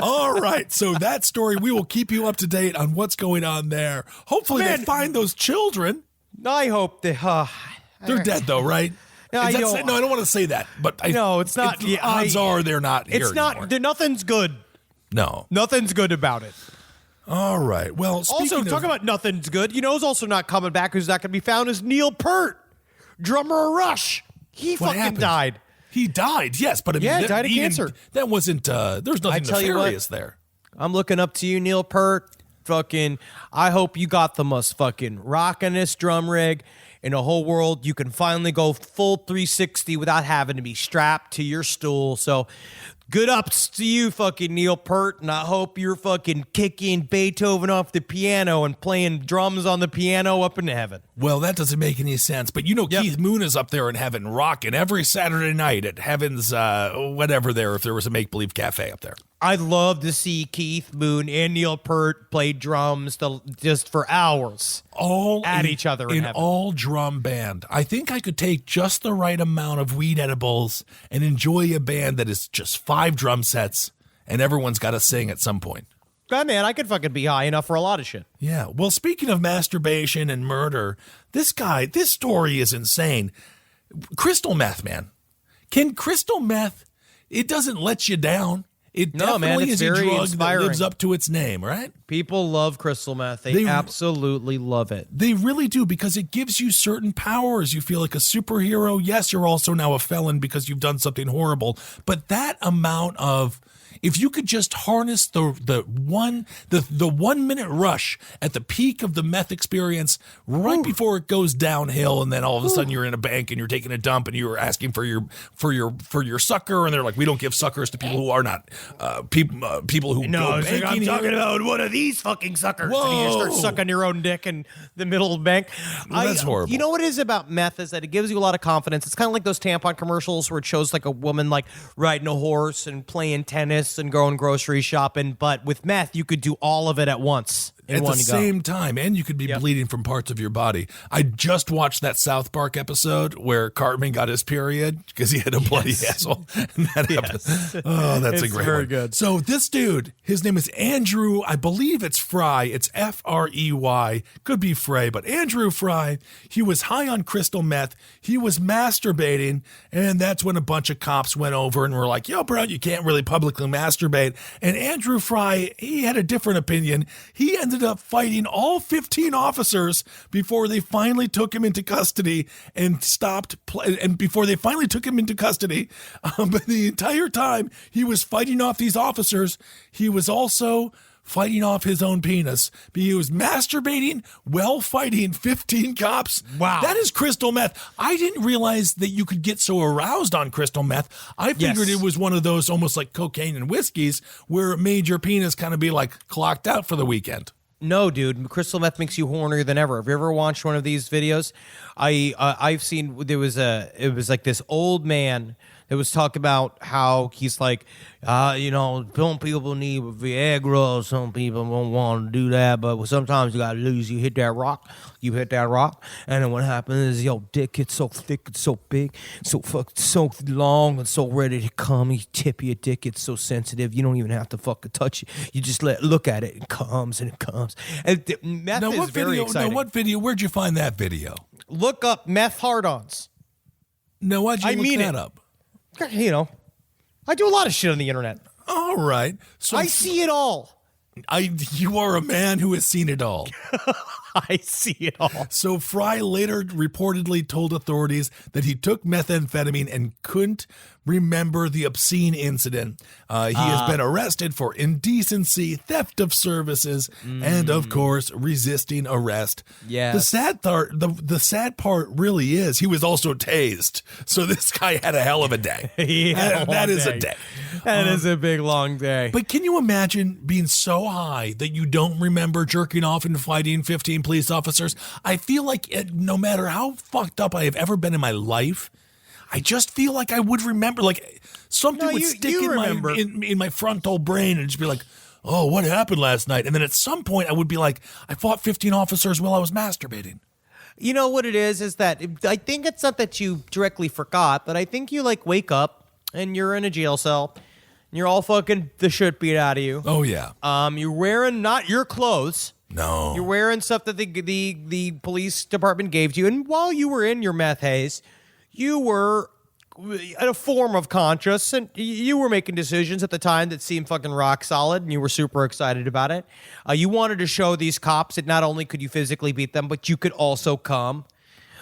C: All right, so that story, we will keep you up to date on what's going on there. Hopefully they find those children.
D: I hope they...
C: They're dead, though, right?
D: No,
C: I don't want to say that, but
D: no, it's not.
C: Odds are they're not here anymore.
D: Nothing's good.
C: No.
D: Nothing's good about it.
C: All right, well,
D: also, talking about nothing's good, who's also not coming back, who's not going to be found, is Neil Peart, drummer of Rush. He fucking died.
C: He died, yes, but I mean,
D: died of cancer.
C: That wasn't, there's nothing nefarious there.
D: I'm looking up to you, Neil Peart. Fucking, I hope you got the most fucking rockinest drum rig in the whole world. You can finally go full 360 without having to be strapped to your stool. So good ups to you, fucking Neil Peart, and I hope you're fucking kicking Beethoven off the piano and playing drums on the piano up in heaven.
C: Well, that doesn't make any sense, but Keith Moon is up there in heaven rocking every Saturday night at Heaven's whatever there, if there was a make-believe cafe up there.
D: I'd love to see Keith Moon and Neil Peart play drums just for hours.
C: All
D: at each other in heaven.
C: All drum band. I think I could take just the right amount of weed edibles and enjoy a band that is just 5 drum sets and everyone's got to sing at some point.
D: God, man, I could fucking be high enough for a lot of shit.
C: Yeah. Well, speaking of masturbation and murder, this story is insane. Crystal meth, man. Can crystal meth, it doesn't let you down. It
D: No, man,
C: definitely
D: it's
C: is a
D: very
C: drug
D: inspiring.
C: that lives up to its name, right?
D: People love crystal meth. They absolutely love it.
C: They really do, because it gives you certain powers. You feel like a superhero. Yes, you're also now a felon because you've done something horrible. But that amount of, if you could just harness the 1 minute rush at the peak of the meth experience right before it goes downhill, and then all of a sudden you're in a bank and you're taking a dump and you're asking for your sucker, and they're like, we don't give suckers to people who are not people who go banking.
D: I'm talking about one of these fucking suckers.
C: Whoa.
D: And you start sucking your own dick in the middle of the bank.
C: That's horrible.
D: You know what it is about meth is that it gives you a lot of confidence. It's kind of like those tampon commercials where it shows like a woman like riding a horse and playing tennis and going grocery shopping. But with meth, you could do all of it at once.
C: At the same time, and you could be bleeding from parts of your body. I just watched that South Park episode where Cartman got his period because he had a bloody asshole. Oh, that's a great
D: very
C: one.
D: good.
C: So this dude, his name is Andrew. I believe it's Fry. It's Frey. Could be Frey, but Andrew Fry. He was high on crystal meth. He was masturbating, and that's when a bunch of cops went over and were like, "Yo, bro, you can't really publicly masturbate." And Andrew Fry, he had a different opinion. He ended up fighting all 15 officers before they finally took him into custody and before they finally took him into custody. But the entire time he was fighting off these officers, he was also fighting off his own penis. He was masturbating while fighting 15 cops.
D: Wow.
C: That is crystal meth. I didn't realize that you could get so aroused on crystal meth. I figured it was one of those almost like cocaine and whiskeys where it made your penis kind of be like clocked out for the weekend.
D: No, dude, crystal meth makes you hornier than ever. Have you ever watched one of these videos? I've seen it was like this old man that was talking about how he's like, some people need Viagra, some people won't want to do that, but sometimes you gotta lose. You hit that rock, and then what happens is your dick gets so thick and so big, so long and so ready to come. You tip your dick, it's so sensitive, you don't even have to fucking touch it. You just look at it, it comes and it comes. And meth is very exciting.
C: Now, what video? Where'd you find that video?
D: Look up meth hard-ons.
C: No, why'd you look that up?
D: You know, I do a lot of shit on the internet.
C: All right. So
D: I see it all.
C: You are a man who has seen it all.
D: I see it all.
C: So Fry later reportedly told authorities that he took methamphetamine and couldn't remember the obscene incident. He has been arrested for indecency, theft of services, and of course, resisting arrest.
D: Yes.
C: The sad part really is he was also tased. So this guy had a hell of a day. That is a day.
D: That is a big, long day.
C: But can you imagine being so high that you don't remember jerking off and fighting 15 police officers? I feel like no matter how fucked up I have ever been in my life, I just feel like I would remember, like something would stick in my frontal brain and just be like, oh, what happened last night? And then at some point I would be like, I fought 15 officers while I was masturbating.
D: You know what it is that I think it's not that you directly forgot, but I think you like wake up and you're in a jail cell and you're all fucking the shit beat out of you.
C: Oh, yeah.
D: You're wearing not your clothes.
C: No.
D: You're wearing stuff that the police department gave to you. And while you were in your meth haze, you were at a form of conscious, and you were making decisions at the time that seemed fucking rock solid, and you were super excited about it. You wanted to show these cops that not only could you physically beat them, but you could also come,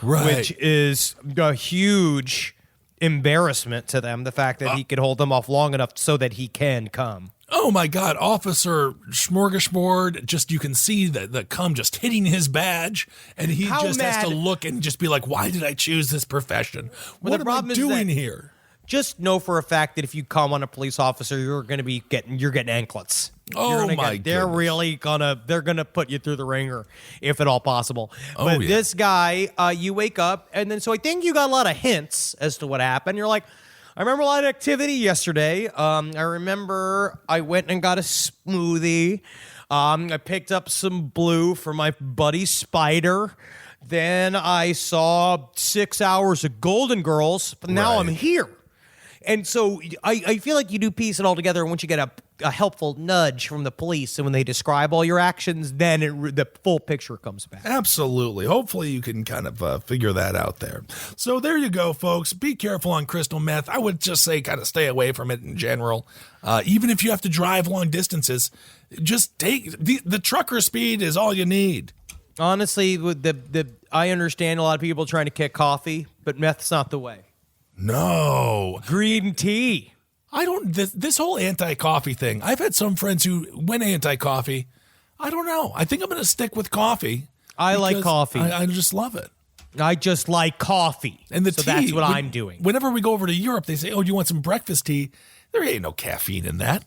D: which is a huge embarrassment to them, the fact that he could hold them off long enough so that he can come.
C: Oh my God, Officer Smorgasbord, just you can see the cum just hitting his badge, and he has to look and just be like, why did I choose this profession? What am I doing here?
D: Just know for a fact that if you come on a police officer, you're getting anklets.
C: Oh my God.
D: They're gonna put you through the ringer if at all possible.
C: But
D: this guy, you wake up, and then so I think you got a lot of hints as to what happened. You're like, I remember a lot of activity yesterday. I remember I went and got a smoothie. I picked up some blue for my buddy Spider. Then I saw 6 hours of Golden Girls, but now I'm here. And so I feel like you do piece it all together, and once you get a helpful nudge from the police, and when they describe all your actions, then the full picture comes back.
C: Absolutely. Hopefully you can kind of figure that out there. So there you go, folks. Be careful on crystal meth. I would just say kind of stay away from it in general. Even if you have to drive long distances, just take the trucker speed is all you need.
D: Honestly, with I understand a lot of people trying to kick coffee, but meth's not the way.
C: No.
D: Green tea.
C: This whole anti-coffee thing. I've had some friends who went anti-coffee. I don't know. I think I'm going to stick with coffee.
D: I like coffee.
C: I just love it.
D: I just like coffee.
C: And the
D: so
C: tea.
D: That's what I'm doing.
C: Whenever we go over to Europe, they say, "Oh, do you want some breakfast tea?" There ain't no caffeine in that.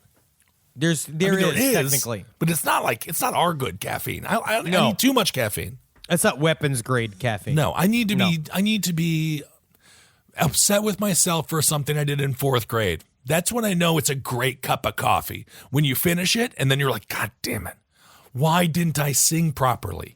D: There is technically,
C: but it's not our good caffeine. I need too much caffeine.
D: It's not weapons grade caffeine.
C: No, I need to be upset with myself for something I did in 4th grade. That's when I know it's a great cup of coffee. When you finish it and then you're like, God damn it, why didn't I sing properly?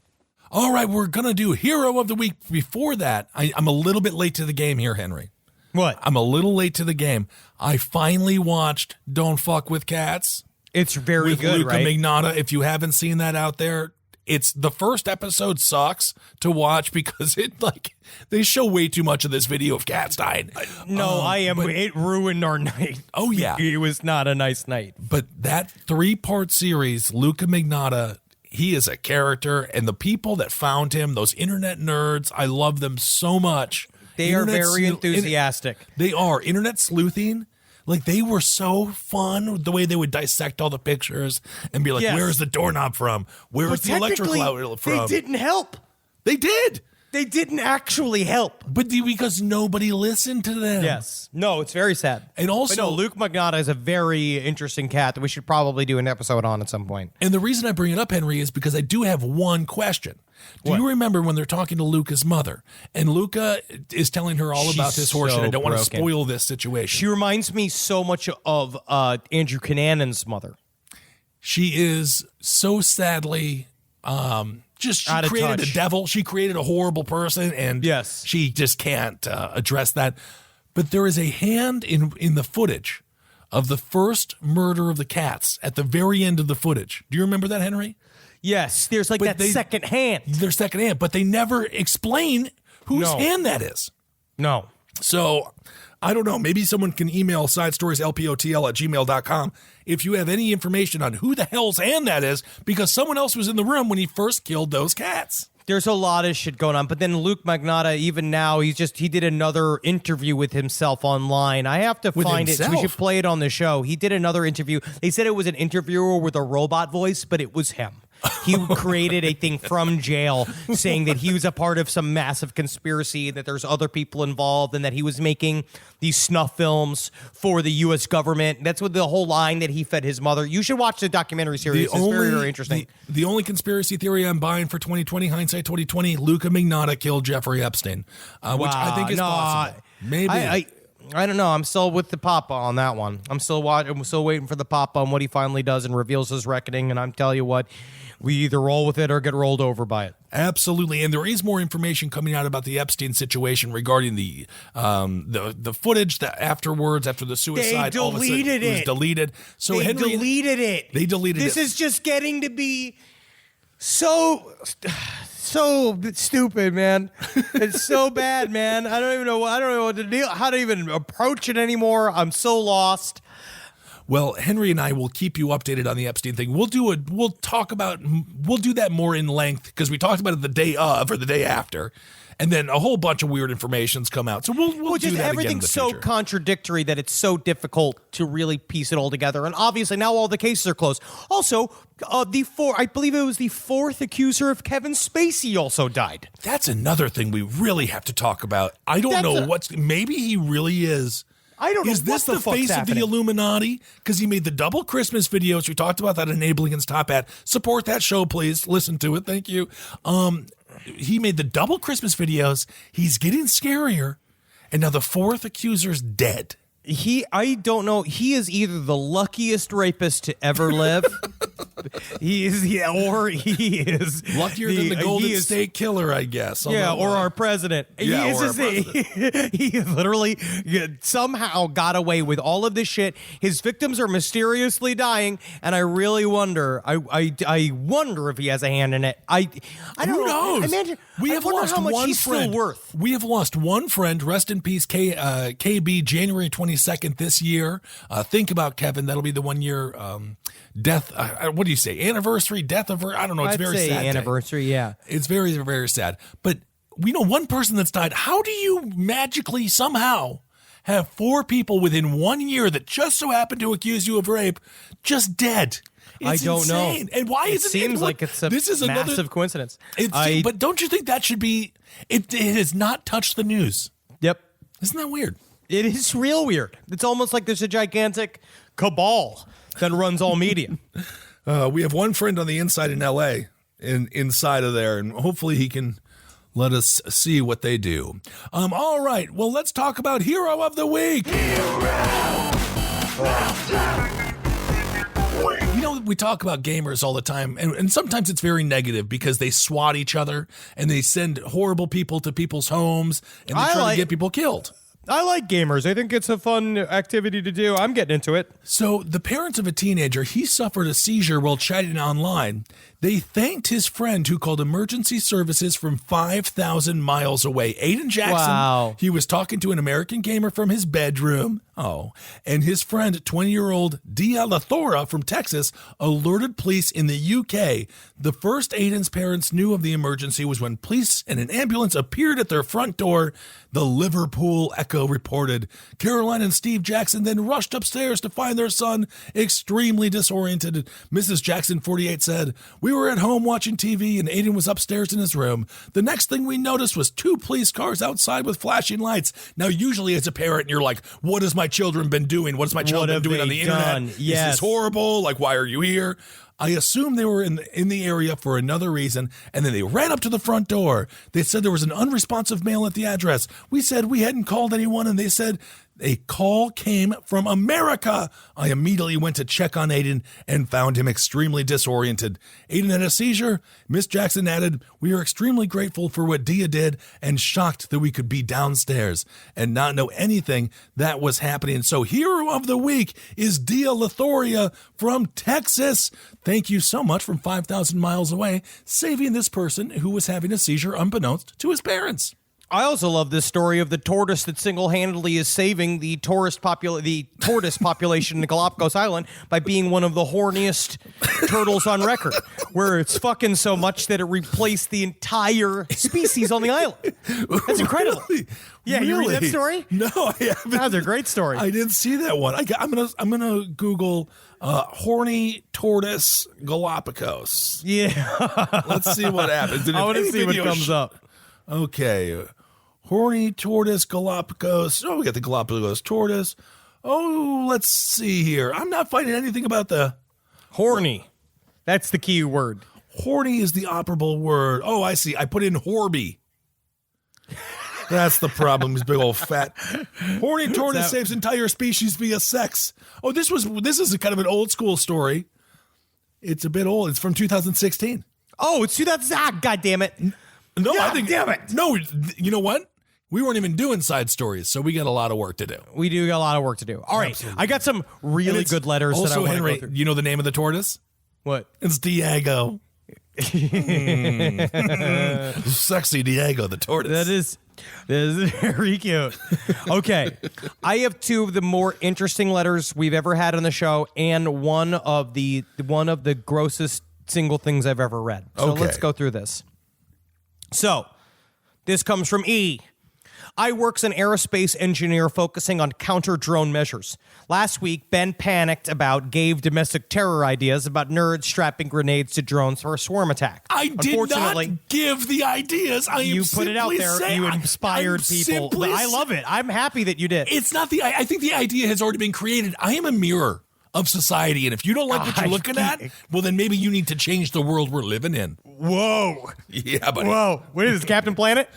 C: All right, we're gonna do Hero of the Week. Before that, I'm a little bit late to the game here, Henry.
D: What?
C: I'm a little late to the game. I finally watched Don't Fuck with Cats.
D: It's very
C: with
D: good,
C: Luca
D: right?
C: Magnotta. If you haven't seen that out there, it's the first episode sucks to watch because they show way too much of this video of cats dying.
D: It ruined our night.
C: Oh yeah,
D: it was not a nice night.
C: But that 3-part series, Luca Magnotta, he is a character, and the people that found him, those internet nerds, I love them so much.
D: They are very enthusiastic.
C: They are internet sleuthing. Like, they were so fun, the way they would dissect all the pictures and be like, Where's the doorknob from? Where's the electric outlet from?
D: They didn't help.
C: They did.
D: They didn't actually help.
C: But because nobody listened to them.
D: Yes. No, it's very sad.
C: And also,
D: Luke Magnotta is a very interesting cat that we should probably do an episode on at some point.
C: And the reason I bring it up, Henry, is because I do have one question. Do you remember when they're talking to Luca's mother, and Luca is telling her all about this horse, and I don't want to spoil this situation.
D: She reminds me so much of Andrew Cunanan's mother.
C: She is so sadly she created a devil. She created a horrible person, and she just can't address that. But there is a hand in the footage of the first murder of the cats at the very end of the footage. Do you remember that, Henry?
D: Yes, there's second hand.
C: There's second hand, but they never explain whose hand that is.
D: No.
C: So, I don't know. Maybe someone can email sidestorieslpotl@gmail.com if you have any information on who the hell's hand that is, because someone else was in the room when he first killed those cats.
D: There's a lot of shit going on. But then Luke Magnotta, even now, he did another interview with himself online. I have to find it. So we should play it on the show. He did another interview. They said it was an interviewer with a robot voice, but it was him. He created a thing from jail saying that he was a part of some massive conspiracy, that there's other people involved, and that he was making these snuff films for the U.S. government. That's what the whole line that he fed his mother. You should watch the documentary series. It's very, very interesting.
C: The only conspiracy theory I'm buying for 2020, hindsight 2020, Luca Magnotta killed Jeffrey Epstein, which I think is possible. Maybe.
D: I don't know. I'm still with the Papa on that one. I'm still waiting for the Papa on what he finally does and reveals his reckoning. And I'm telling you what, we either roll with it or get rolled over by it.
C: Absolutely, and there is more information coming out about the Epstein situation regarding the footage that afterwards, after the suicide,
D: they deleted
C: it was deleted. So
D: they deleted it.
C: They deleted it.
D: This is just getting to be so stupid, man. It's so bad, man. I don't know what to do. How to even approach it anymore. I'm so lost.
C: Well, Henry and I will keep you updated on the Epstein thing. We'll do that more in length because we talked about it the day of or the day after, and then a whole bunch of weird information's come out. So we'll do that again in the future.
D: Everything's so contradictory that it's so difficult to really piece it all together. And obviously now all the cases are closed. Also, I believe it was the 4th accuser of Kevin Spacey also died.
C: That's another thing we really have to talk about. I don't know maybe he really is.
D: I don't know.
C: Is this the face of the Illuminati? Because he made the double Christmas videos. We talked about that in Aliens Top Hat. Support that show, please. Listen to it. Thank you. He made the double Christmas videos. He's getting scarier. And now the 4th accuser's dead.
D: I don't know. He is either the luckiest rapist to ever live He is, or he is
C: Luckier than the Golden State Killer, I guess.
D: Yeah, or our president.
C: Yeah,
D: he,
C: or our president.
D: He literally somehow got away with all of this shit. His victims are mysteriously dying, and I really wonder. I wonder if he has a hand in it. I don't
C: Who
D: know.
C: knows?
D: Imagine,
C: We
D: I
C: have
D: wonder
C: lost
D: how much
C: one
D: he's
C: friend.
D: still worth.
C: We have lost one friend. Rest in peace, KB, January 22nd this year. Think about Kevin. That'll be the 1 year death. What do you say? Anniversary, death of her? I don't know. It's
D: I'd
C: very
D: say
C: sad.
D: anniversary. Yeah.
C: It's very, very sad. But we know one person that's died. How do you magically somehow have 4 people within 1 year that just so happen to accuse you of rape just dead?
D: I don't
C: insane.
D: know.
C: And why is it?
D: Seems like it's a massive coincidence.
C: But don't you think that should be? It has not touched the news.
D: Yep.
C: Isn't that weird?
D: It is real weird. It's almost like there's a gigantic cabal that runs all media.
C: We have one friend on the inside in L.A. inside of there, and hopefully he can let us see what they do. All right. Well, let's talk about Hero of the Week. You know, we talk about gamers all the time, and sometimes it's very negative because they swat each other and they send horrible people to people's homes and they try to get people killed.
D: I like gamers. I think it's a fun activity to do. I'm getting into it.
C: So the parents of a teenager, he suffered a seizure while chatting online. They thanked his friend who called emergency services from 5,000 miles away. Aiden Jackson,
D: Wow.
C: He was talking to an American gamer from his bedroom. And his friend, 20-year-old Dia Lathora from Texas, alerted police in the UK. The first Aiden's parents knew of the emergency was when police and an ambulance appeared at their front door, the Liverpool Echo reported. Caroline and Steve Jackson then rushed upstairs to find their son extremely disoriented. Mrs. Jackson, 48, said, "We were at home watching TV and Aiden was upstairs in his room. The next thing we noticed was 2 police cars outside with flashing lights." Now, usually as a parent, you're like, what has my children been doing? What has my children been doing on the internet?
D: Yes.
C: Is this horrible? Like, why are you here? I assume they were in the area for another reason, and then they ran up to the front door. They said there was an unresponsive male at the address. We said we hadn't called anyone, and they said a call came from America. I immediately went to check on Aiden and found him extremely disoriented. Aiden had a seizure. Miss Jackson added, "We are extremely grateful for what Dia did and shocked that we could be downstairs and not know anything that was happening." So Hero of the Week is Dia Lathoria from Texas. Thank you so much from 5,000 miles away, saving this person who was having a seizure unbeknownst to his parents.
D: I also love this story of the tortoise that single-handedly is saving the tortoise population in Galapagos Island by being one of the horniest turtles on record, where it's fucking so much that it replaced the entire species on the island. That's incredible.
C: Really?
D: Yeah, you read that
C: Really?
D: story?
C: No, I haven't.
D: That's a great story.
C: I didn't see that one. I'm gonna Google horny tortoise Galapagos.
D: Yeah.
C: Let's see what happens. And
D: I
C: if
D: want to
C: any
D: see what
C: video
D: comes up.
C: Okay, horny tortoise Galapagos. Oh, we got the Galapagos tortoise. Oh, let's see here. I'm not finding anything about the
D: Horny. That's the key word.
C: horny. Is the operable word? Oh, I see. I put in Horby. That's the problem. He's big old fat. Horny tortoise saves entire species via sex. Oh, this is a kind of an old school story. It's a bit old. It's from 2016.
D: Oh, it's 2000. God damn it.
C: No,
D: God
C: I think
D: damn it.
C: No, you know what? We weren't even doing side stories, so we got a lot of work to do.
D: We do got a lot of work to do. All right.
C: Absolutely.
D: I got some really good letters that I
C: Also,
D: want to
C: Henry,
D: go through.
C: you know the name of the tortoise?
D: What?
C: It's Diego. Sexy Diego, the tortoise.
D: That is very cute. Okay. I have 2 of the more interesting letters we've ever had on the show and one of the grossest single things I've ever read. So
C: Okay.
D: let's go through this. So, this comes from E. I work's an aerospace engineer focusing on counter-drone measures. Last week, Ben gave domestic terror ideas about nerds strapping grenades to drones for a swarm attack.
C: I did not give the ideas.
D: You put it out there. You inspired people. I love it. I'm happy that you did.
C: It's not I think the idea has already been created. I am a mirror of society, and if you don't like what you're looking at, well, then maybe you need to change the world we're living in.
D: Whoa.
C: Yeah, buddy.
D: Whoa. What is this, Captain Planet?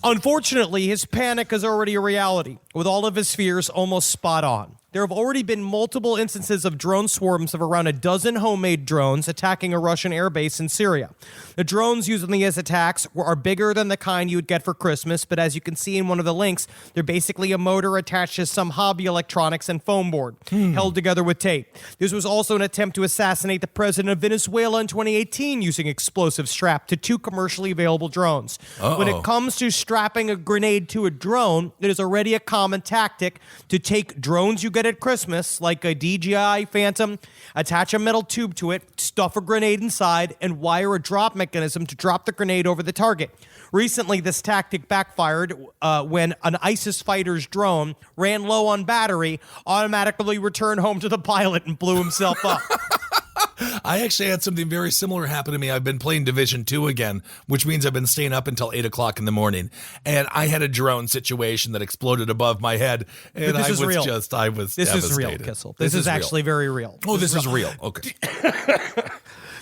D: Unfortunately, his panic is already a reality, with all of his fears almost spot on. There have already been multiple instances of drone swarms of around a dozen homemade drones attacking a Russian airbase in Syria. The drones used in these attacks are bigger than the kind you would get for Christmas, but as you can see in one of the links, they're basically a motor attached to some hobby electronics and foam board, held together with tape. This was also an attempt to assassinate the president of Venezuela in 2018 using explosives strapped to 2 commercially available drones. When it comes to strapping a grenade to a drone, it is already a common tactic to take drones you get at Christmas, like a DJI Phantom, attach a metal tube to it, stuff a grenade inside, and wire a drop mechanism to drop the grenade over the target. Recently, this tactic backfired when an ISIS fighter's drone ran low on battery, automatically returned home to the pilot, and blew himself up.
C: I actually had something very similar happen to me. I've been playing Division 2 again, which means I've been staying up until 8 o'clock in the morning. And I had a drone situation that exploded above my head. And
D: This is real.
C: I was
D: This
C: devastated.
D: is real, Kissel. This is actually very real.
C: Oh, this is real. Okay.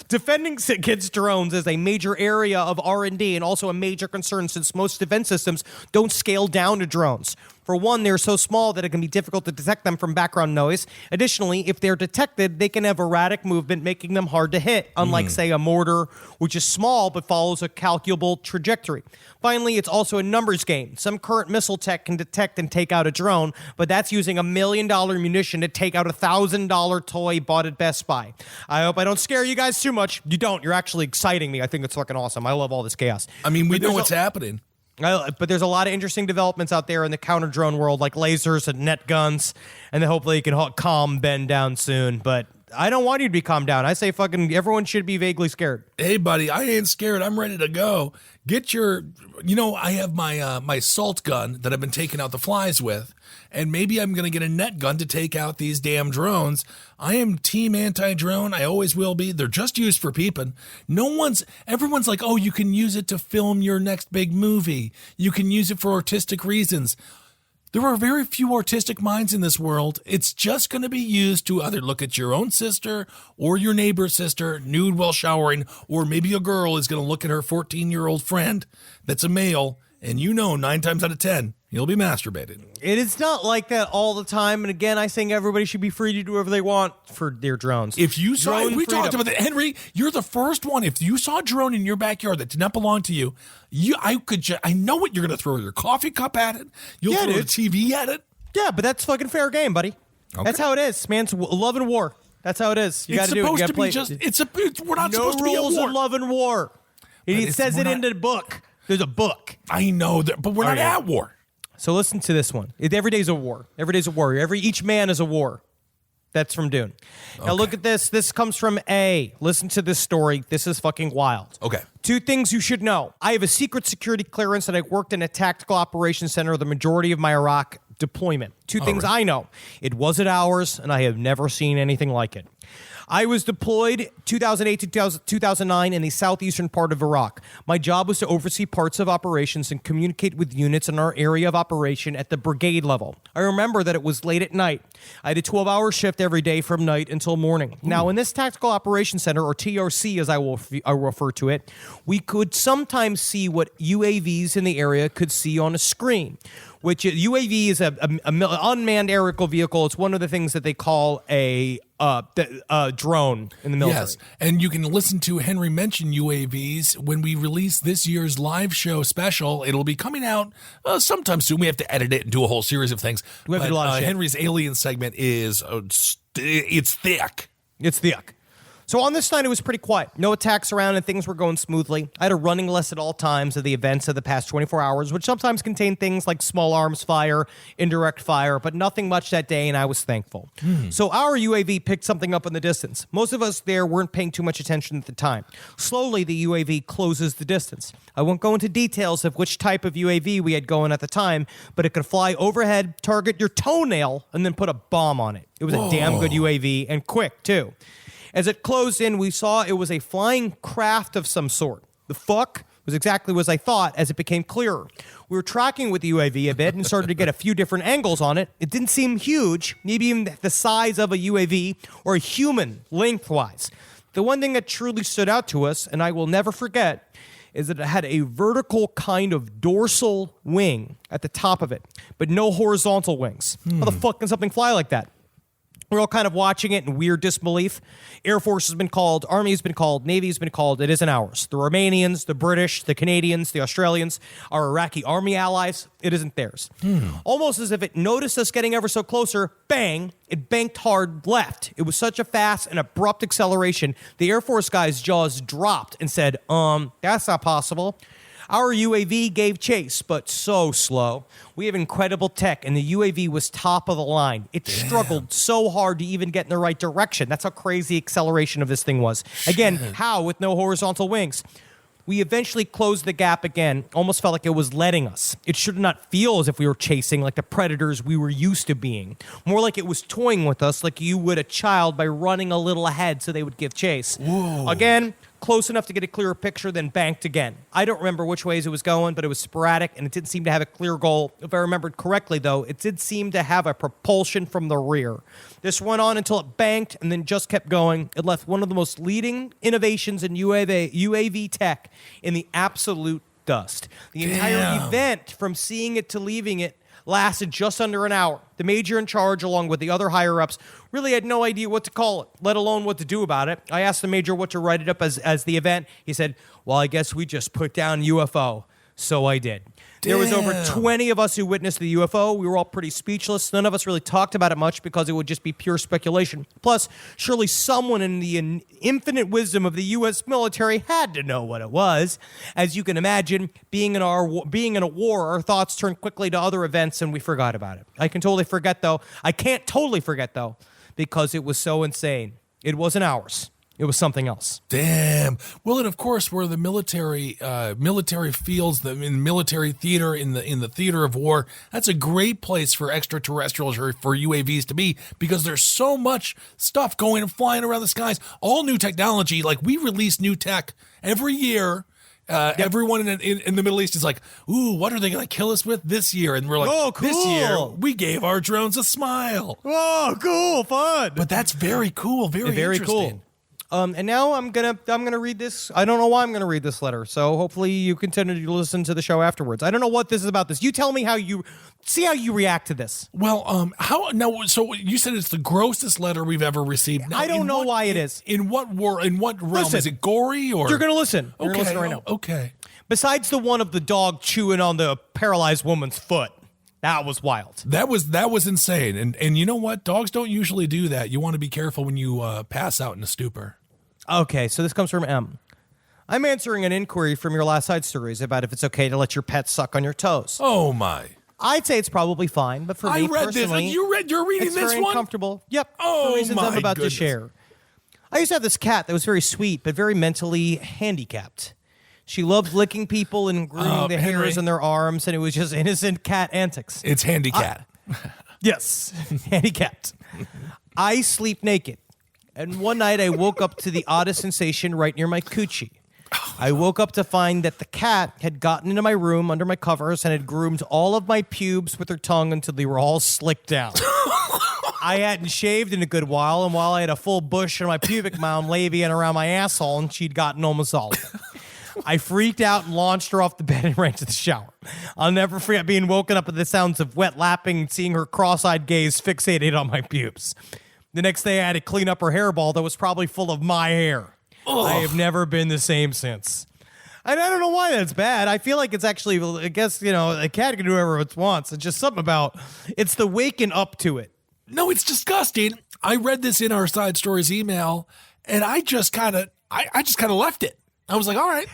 D: Defending kids' drones is a major area of R&D and also a major concern since most defense systems don't scale down to drones. For one, they're so small that it can be difficult to detect them from background noise. Additionally, if they're detected, they can have erratic movement, making them hard to hit, unlike, say, a mortar, which is small but follows a calculable trajectory. Finally, it's also a numbers game. Some current missile tech can detect and take out a drone, but that's using $1 million munition to take out a $1,000 toy bought at Best Buy. I hope I don't scare you guys too much. You don't. You're actually exciting me. I think it's fucking awesome. I love all this chaos.
C: I mean, we know what's happening.
D: But there's a lot of interesting developments out there in the counter drone world, like lasers and net guns, and then hopefully you can calm Ben down soon. But I don't want you to be calmed down. I say fucking everyone should be vaguely scared.
C: Hey, buddy, I ain't scared. I'm ready to go. Get your, I have my my salt gun that I've been taking out the flies with, and maybe I'm going to get a net gun to take out these damn drones. I am team anti-drone. I always will be. They're just used for peeping. Everyone's like, oh, you can use it to film your next big movie. You can use it for artistic reasons. There are very few artistic minds in this world. It's just going to be used to either look at your own sister or your neighbor's sister nude while showering, or maybe a girl is going to look at her 14-year-old friend that's a male, and 9 times out of 10, he'll be masturbated.
D: It is not like that all the time. And again, I think everybody should be free to do whatever they want for their drones.
C: If you saw,
D: Drone
C: we
D: freedom.
C: talked about that. Henry, you're the first one. If you saw a drone in your backyard that did not belong to you, I know what you're going to throw your coffee cup at it. You'll throw the TV at it.
D: Yeah, but that's fucking fair game, buddy. Okay. That's how it is, man. It's love and war. That's how it is. You got to do it. You got to play.
C: We're not supposed to be at war.
D: No rules of love and war. It says it in the book. There's a book.
C: I know that, but we're not at war.
D: So listen to this one. Every day's a war. Every day's a warrior. Each man is a war. That's from Dune. Now look at this. This comes from A. Listen to this story. This is fucking wild.
C: Okay.
D: 2 things you should know. I have a secret security clearance and I worked in a tactical operations center the majority of my Iraq deployment. 2 things I know. It wasn't ours and I have never seen anything like it. I was deployed 2008 to 2009 in the southeastern part of Iraq. My job was to oversee parts of operations and communicate with units in our area of operation at the brigade level. I remember that it was late at night. I had a 12-hour shift every day from night until morning. Now, in this Tactical Operations Center, or TRC as I will refer to it, we could sometimes see what UAVs in the area could see on a screen. Which UAV is a unmanned aerial vehicle. It's one of the things that they call a drone in the military.
C: Yes, and you can listen to Henry mention UAVs when we release this year's live show special. It'll be coming out sometime soon. We have to edit it and do a whole series of things.
D: We have to do a lot of shit.
C: Henry's alien segment is it's thick.
D: It's thick. So on this night, it was pretty quiet. No attacks around and things were going smoothly. I had a running list at all times of the events of the past 24 hours, which sometimes contained things like small arms fire, indirect fire, but nothing much that day, and I was thankful. So our UAV picked something up in the distance. Most of us there weren't paying too much attention at the time. Slowly, the UAV closes the distance. I won't go into details of which type of UAV we had going at the time, but it could fly overhead, target your toenail, and then put a bomb on it. It was a damn good UAV, and quick, too. As it closed in, we saw it was a flying craft of some sort. The fuck was exactly as I thought as it became clearer. We were tracking with the UAV a bit and started to get a few different angles on it. It didn't seem huge, maybe even the size of a UAV or a human lengthwise. The one thing that truly stood out to us, and I will never forget, is that it had a vertical kind of dorsal wing at the top of it, but no horizontal wings. How the fuck can something fly like that? We're all kind of watching it in weird disbelief. Air Force has been called, Army has been called, Navy has been called. It isn't ours. The Romanians, the British, the Canadians, the Australians, our Iraqi Army allies, it isn't theirs. Almost as if it noticed us getting ever so closer, bang, it banked hard left. It was such a fast and abrupt acceleration, the Air Force guy's jaws dropped and said, that's not possible. Our UAV gave chase, but so slow. We have incredible tech, and the UAV was top of the line. It struggled so hard to even get in the right direction. That's how crazy acceleration of this thing was. Again, how with no horizontal wings? We eventually closed the gap again. Almost felt like it was letting us. It should not feel as if we were chasing like the predators we were used to being. More like it was toying with us like you would a child by running a little ahead so they would give chase. Whoa. Again, close enough to get a clearer picture, then banked again. I don't remember which ways it was going, but it was sporadic, and it didn't seem to have a clear goal. If I remembered correctly, though, it did seem to have a propulsion from the rear. This went on until it banked and then just kept going. It left one of the most leading innovations in UAV tech in the absolute dust. The entire event, from seeing it to leaving it, lasted just under an hour. The major in charge, along with the other higher-ups, really had no idea what to call it, let alone what to do about it. I asked the major what to write it up as the event. He said, well, I guess we just put down UFO. So I did. There was over 20 of us who witnessed the UFO. We were all pretty speechless. None of us really talked about it much because it would just be pure speculation. Plus, surely someone in the infinite wisdom of the U.S. military had to know what it was. As you can imagine, being in a war, our thoughts turn quickly to other events and we forgot about it. I can't totally forget, though, because it was so insane. It wasn't ours. It was something else.
C: Damn. Well, and of course, where the military fields, in military theater, in the theater of war, that's a great place for extraterrestrials or for UAVs to be, because there's so much stuff going and flying around the skies. All new technology, like we release new tech every year. Everyone in the Middle East is like, ooh, what are they going to kill us with this year? And we're like,
D: oh, cool.
C: This year we gave our drones a smile.
D: Oh, cool, fun.
C: But that's very cool, very interesting.
D: Cool. And now I'm gonna read this. I don't know why I'm gonna read this letter. So hopefully you continue to listen to the show afterwards. I don't know what this is about. You tell me how you react to this.
C: Well, how now? So you said it's the grossest letter we've ever received. Now,
D: I don't know why it is.
C: In what realm?
D: Listen,
C: is it gory or?
D: You're gonna listen. You're
C: okay,
D: gonna listen right now.
C: Okay.
D: Besides the one of the dog chewing on the paralyzed woman's foot. That was wild.
C: That was insane. And you know what? Dogs don't usually do that. You want to be careful when you pass out in a stupor.
D: Okay, so this comes from M. I'm answering an inquiry from your last side stories about if it's okay to let your pet suck on your toes.
C: Oh my!
D: I'd say it's probably fine, but for me personally,
C: you're reading
D: it's
C: this
D: very
C: one?
D: uncomfortable. Yep.
C: Oh,
D: for reasons
C: my
D: I'm about
C: goodness.
D: to share. I used to have this cat that was very sweet, but very mentally handicapped. She loved licking people and grooming the
C: Henry.
D: hairs on their arms, and it was just innocent cat antics.
C: It's handicapped.
D: Yes, handicapped. I sleep naked, and one night I woke up to the oddest sensation right near my coochie. I woke up to find that the cat had gotten into my room under my covers and had groomed all of my pubes with her tongue until they were all slicked down. I hadn't shaved in a good while, and while I had a full bush in my pubic mound labia and around my asshole, and she'd gotten almost all of it. I freaked out and launched her off the bed and ran to the shower. I'll never forget being woken up with the sounds of wet lapping and seeing her cross-eyed gaze fixated on my pubes. The next day, I had to clean up her hairball that was probably full of my hair. Ugh. I have never been the same since. And I don't know why that's bad. I feel like it's actually, I guess, a cat can do whatever it wants. It's just something about, it's the waking up to it.
C: No, it's disgusting. I read this in our Side Stories email, and I just kind of left it. I was like, all right.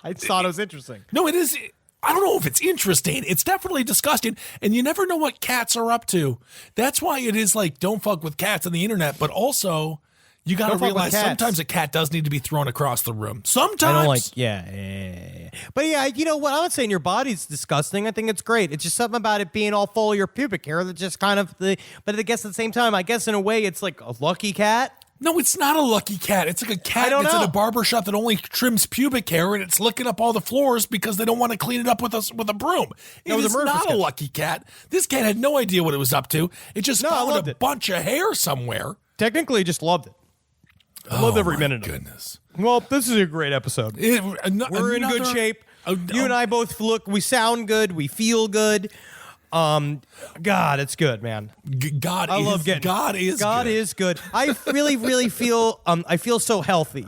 D: I thought it was interesting.
C: No, it is. I don't know if it's interesting. It's definitely disgusting, and you never know what cats are up to. That's why it is like, don't fuck with cats on the internet, but also you got to realize sometimes a cat does need to be thrown across the room. Sometimes.
D: I don't yeah. But yeah, you know what? I'm not saying your body's disgusting. I think it's great. It's just something about it being all full of your pubic hair that just kind of but I guess at the same time, I guess in a way it's like a lucky cat.
C: No, it's not a lucky cat. It's like a cat that's in a barber shop that only trims pubic hair, and it's licking up all the floors because they don't want to clean it up with a broom. It is not a lucky cat. This cat had no idea what it was up to. It just found a bunch of hair somewhere.
D: Technically, it just loved it. I love every minute
C: of it.
D: Well, this is a great episode. We're in good shape. You and I both we sound good. We feel good. God, it's good, man.
C: God
D: I
C: is
D: love getting
C: God is
D: God
C: good.
D: is good. I really feel I feel so healthy.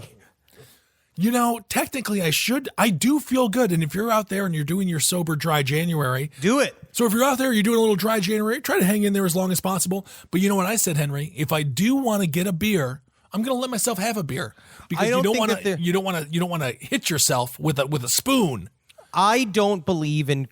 C: You know, technically I do feel good. And if you're out there and you're doing your sober dry January,
D: Do it.
C: so if you're out there, you're doing a little dry January, try to hang in there as long as possible. But you know what I said, Henry? If I do want to get a beer, I'm going to let myself have a beer because
D: I
C: you
D: don't
C: don't
D: think
C: want
D: that
C: to you don't want to hit yourself with a spoon.
D: I don't believe in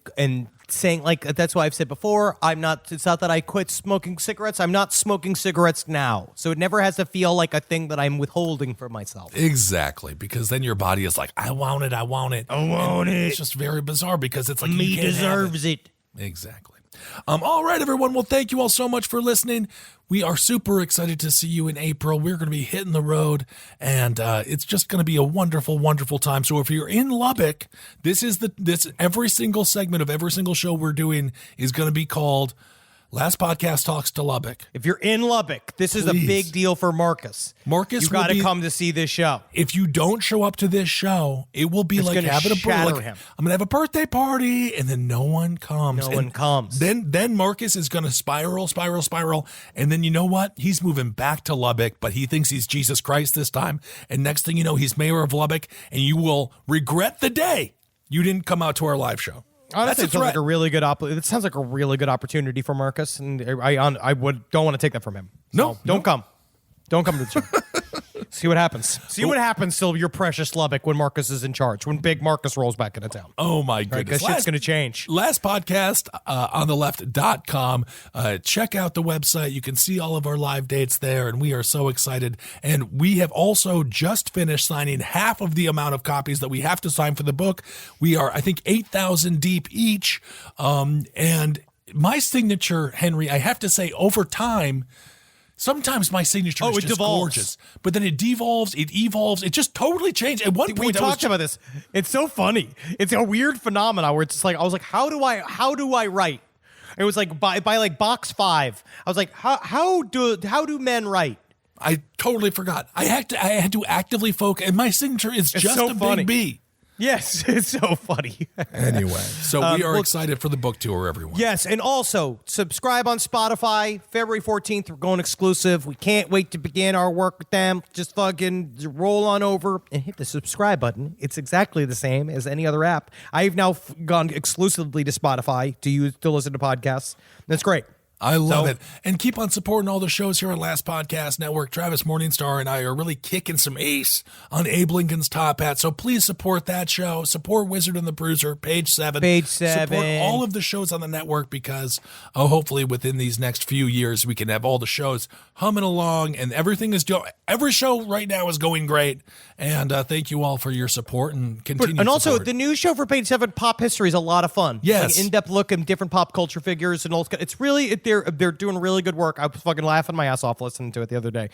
D: saying, like, that's why I've said before, it's not that I quit smoking cigarettes. I'm not smoking cigarettes now. So it never has to feel like a thing that I'm withholding from myself.
C: Exactly, because then your body is like, I want it. It's just very bizarre because it's like
D: Me
C: you can't have
D: deserves it.
C: Exactly. All right, everyone. Well, thank you all so much for listening. We are super excited to see you in April. We're going to be hitting the road, and it's just going to be a wonderful, wonderful time. So if you're in Lubbock, this every single segment of every single show we're doing is going to be called Last Podcast Talks to Lubbock.
D: If you're in Lubbock, this is a
C: Please.
D: big deal for Marcus.
C: Marcus,
D: you got to come to see this show.
C: If you don't show up to this show, it will be
D: It's
C: like
D: gonna
C: having a
D: shatter
C: like,
D: him.
C: I'm gonna have a birthday party, and then no one comes.
D: No one comes.
C: Then Marcus is gonna spiral, and then you know what? He's moving back to Lubbock, but he thinks he's Jesus Christ this time. And next thing you know, he's mayor of Lubbock, and you will regret the day you didn't come out to our live show.
D: Honestly, it sounds like a really good it sounds like a really good opportunity for Marcus, and I don't want to take that from him. So don't come to the show. See what happens. See what happens to your precious Lubbock when Marcus is in charge. When Big Marcus rolls back into town.
C: Oh my goodness!
D: Because shit's going to change.
C: Last podcast on the left.com. Check out the website. You can see all of our live dates there, and we are so excited. And we have also just finished signing half of the amount of copies that we have to sign for the book. We are, I think, 8,000 deep each. And my signature, Henry, I have to say, over time, sometimes my signature is just gorgeous, but then it devolves, it evolves, it just totally changed. At one point,
D: we talked about this. It's so funny. It's a weird phenomenon where it's just like, I was like, how do I write? It was like by like box 5. I was like, how do men write?
C: I totally forgot. I had to actively focus, and my signature is just
D: so
C: a
D: funny.
C: big B.
D: Yes, it's so funny.
C: Anyway, so we are excited for the book tour, everyone.
D: Yes, and also subscribe on Spotify. February 14th, we're going exclusive. We can't wait to begin our work with them. Just fucking roll on over and hit the subscribe button. It's exactly the same as any other app. I've now gone exclusively to Spotify to listen to podcasts. That's great.
C: I love it. And keep on supporting all the shows here on Last Podcast Network. Travis Morningstar and I are really kicking some ace on Abe Lincoln's Top Hat. So please support that show. Support Wizard and the Bruiser, Page 7. Support all of the shows on the network because hopefully within these next few years we can have all the shows humming along and everything is every show right now is going great. And thank you all for your support and continue.
D: And also
C: support.
D: the new show for Page 7, Pop History, is a lot of fun.
C: Yes.
D: It's like in-depth look at different pop culture figures and all. It's really they're doing really good work. I was fucking laughing my ass off listening to it the other day.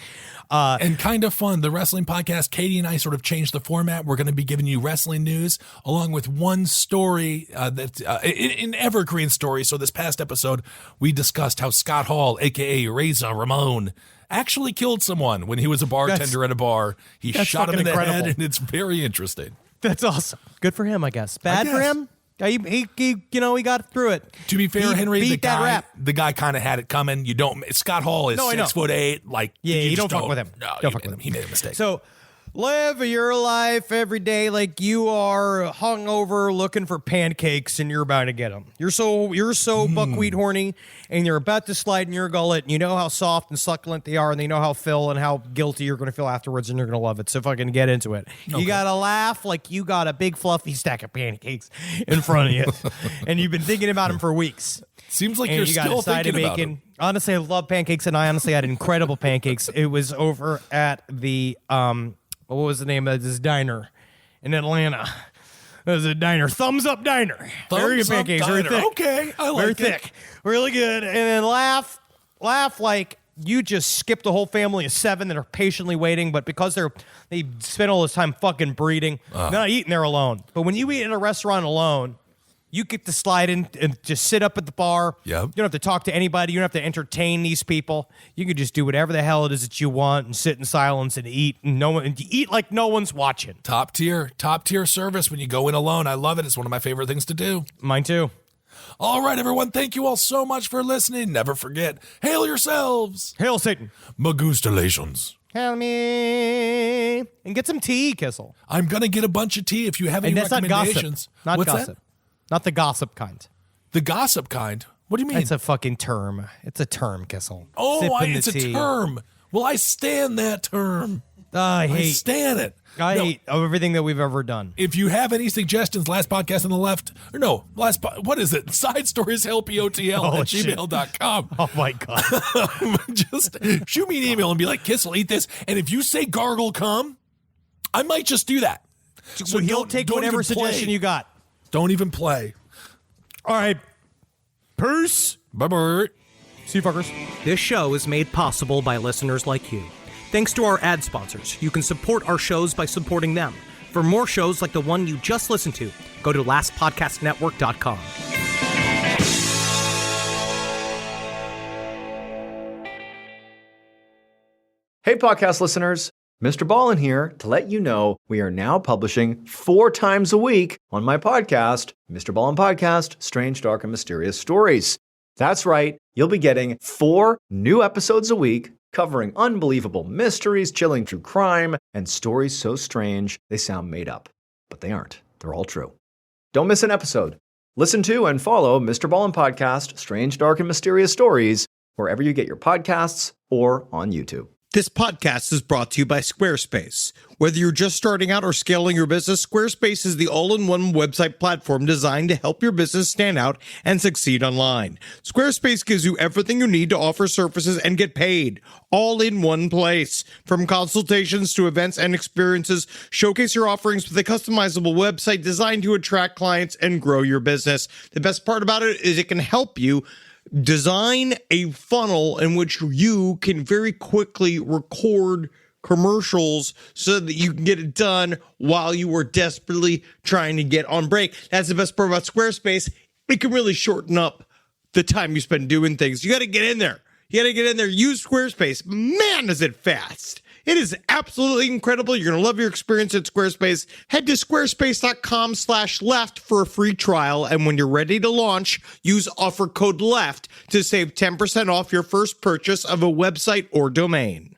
C: And kind of fun. The wrestling podcast, Katie and I sort of changed the format. We're going to be giving you wrestling news along with one story that's an evergreen story. So this past episode, we discussed how Scott Hall, a.k.a. Razor Ramon, actually killed someone when he was a bartender at a bar. He shot him in the head, and it's very interesting.
D: That's awesome. Good for him, I guess. Bad for him? He got through it.
C: To be fair, Henry,
D: beat that rap.
C: the guy kind of had it coming. Scott Hall is 6'8". Like,
D: you don't fuck with him.
C: No,
D: don't fuck with him.
C: He made a mistake.
D: So live your life every day like you are hungover looking for pancakes and you're about to get them. You're so buckwheat horny and you're about to slide in your gullet and you know how soft and succulent they are and they know how Phil and how guilty you're going to feel afterwards and you're going to love it. So fucking get into it. Okay. You got to laugh like you got a big fluffy stack of pancakes in front of you and you've been thinking about them for weeks.
C: Seems like you're still thinking about them.
D: Honestly, I love pancakes and I honestly had incredible pancakes. It was over at the what was the name of this diner in Atlanta? It was a diner, Thumbs Up Diner. Very good pancakes, very thick.
C: Okay, I like
D: very thick, really good. And then laugh like you just skipped a whole family of 7 that are patiently waiting, but because they spend all this time fucking breeding, they're not eating there alone. But when you eat in a restaurant alone, you get to slide in and just sit up at the bar.
C: Yep.
D: You don't have to talk to anybody. You don't have to entertain these people. You can just do whatever the hell it is that you want and sit in silence and eat. And eat like no one's watching.
C: Top tier service when you go in alone. I love it. It's one of my favorite things to do.
D: Mine too.
C: All right, everyone. Thank you all so much for listening. Never forget, hail yourselves.
D: Hail Satan.
C: Magustalations.
D: Hail me. And get some tea, Kissel.
C: I'm going to get a bunch of tea if you have any
D: And that's not
C: recommendations.
D: gossip. Not
C: What's
D: gossip.
C: that?
D: Not the gossip kind.
C: The gossip kind. What do you mean?
D: It's a fucking term. It's a term, Kissel.
C: It's a term. Well, I stand that term.
D: I
C: I
D: hate
C: stand it.
D: I
C: No,
D: hate everything that we've ever done.
C: If you have any suggestions, last podcast on the left, or no, what is it? Side stories helpotl
D: Oh,
C: at
D: shit.
C: gmail.com.
D: Oh my god.
C: Just shoot me an email and be like, Kissel, eat this. And if you say gargle cum, I might just do that. So
D: He'll take
C: don't
D: whatever
C: even play.
D: suggestion you got.
C: Don't even play.
D: All right. Peace.
C: Bye-bye.
D: See you fuckers.
F: This show is made possible by listeners like you. Thanks to our ad sponsors, you can support our shows by supporting them. For more shows like the one you just listened to, go to lastpodcastnetwork.com.
G: Hey, podcast listeners. Mr. Ballin here to let you know we are now publishing 4 times a week on my podcast, Mr. Ballin Podcast, Strange, Dark, and Mysterious Stories. That's right. You'll be getting 4 new episodes a week covering unbelievable mysteries, chilling true crime, and stories so strange they sound made up. But they aren't. They're all true. Don't miss an episode. Listen to and follow Mr. Ballin Podcast, Strange, Dark, and Mysterious Stories wherever you get your podcasts or on YouTube.
A: This podcast is brought to you by Squarespace. Whether you're just starting out or scaling your business, Squarespace is the all-in-one website platform designed to help your business stand out and succeed online. Squarespace gives you everything you need to offer services and get paid, all in one place. From consultations to events and experiences, showcase your offerings with a customizable website designed to attract clients and grow your business. The best part about it is it can help you design a funnel in which you can very quickly record commercials so that you can get it done while you are desperately trying to get on break. That's the best part about Squarespace. It can really shorten up the time you spend doing things. You got to get in there. You got to get in there. Use Squarespace. Man, is it fast. It is absolutely incredible. You're going to love your experience at Squarespace. Head to squarespace.com/left for a free trial. And when you're ready to launch, use offer code LEFT to save 10% off your first purchase of a website or domain.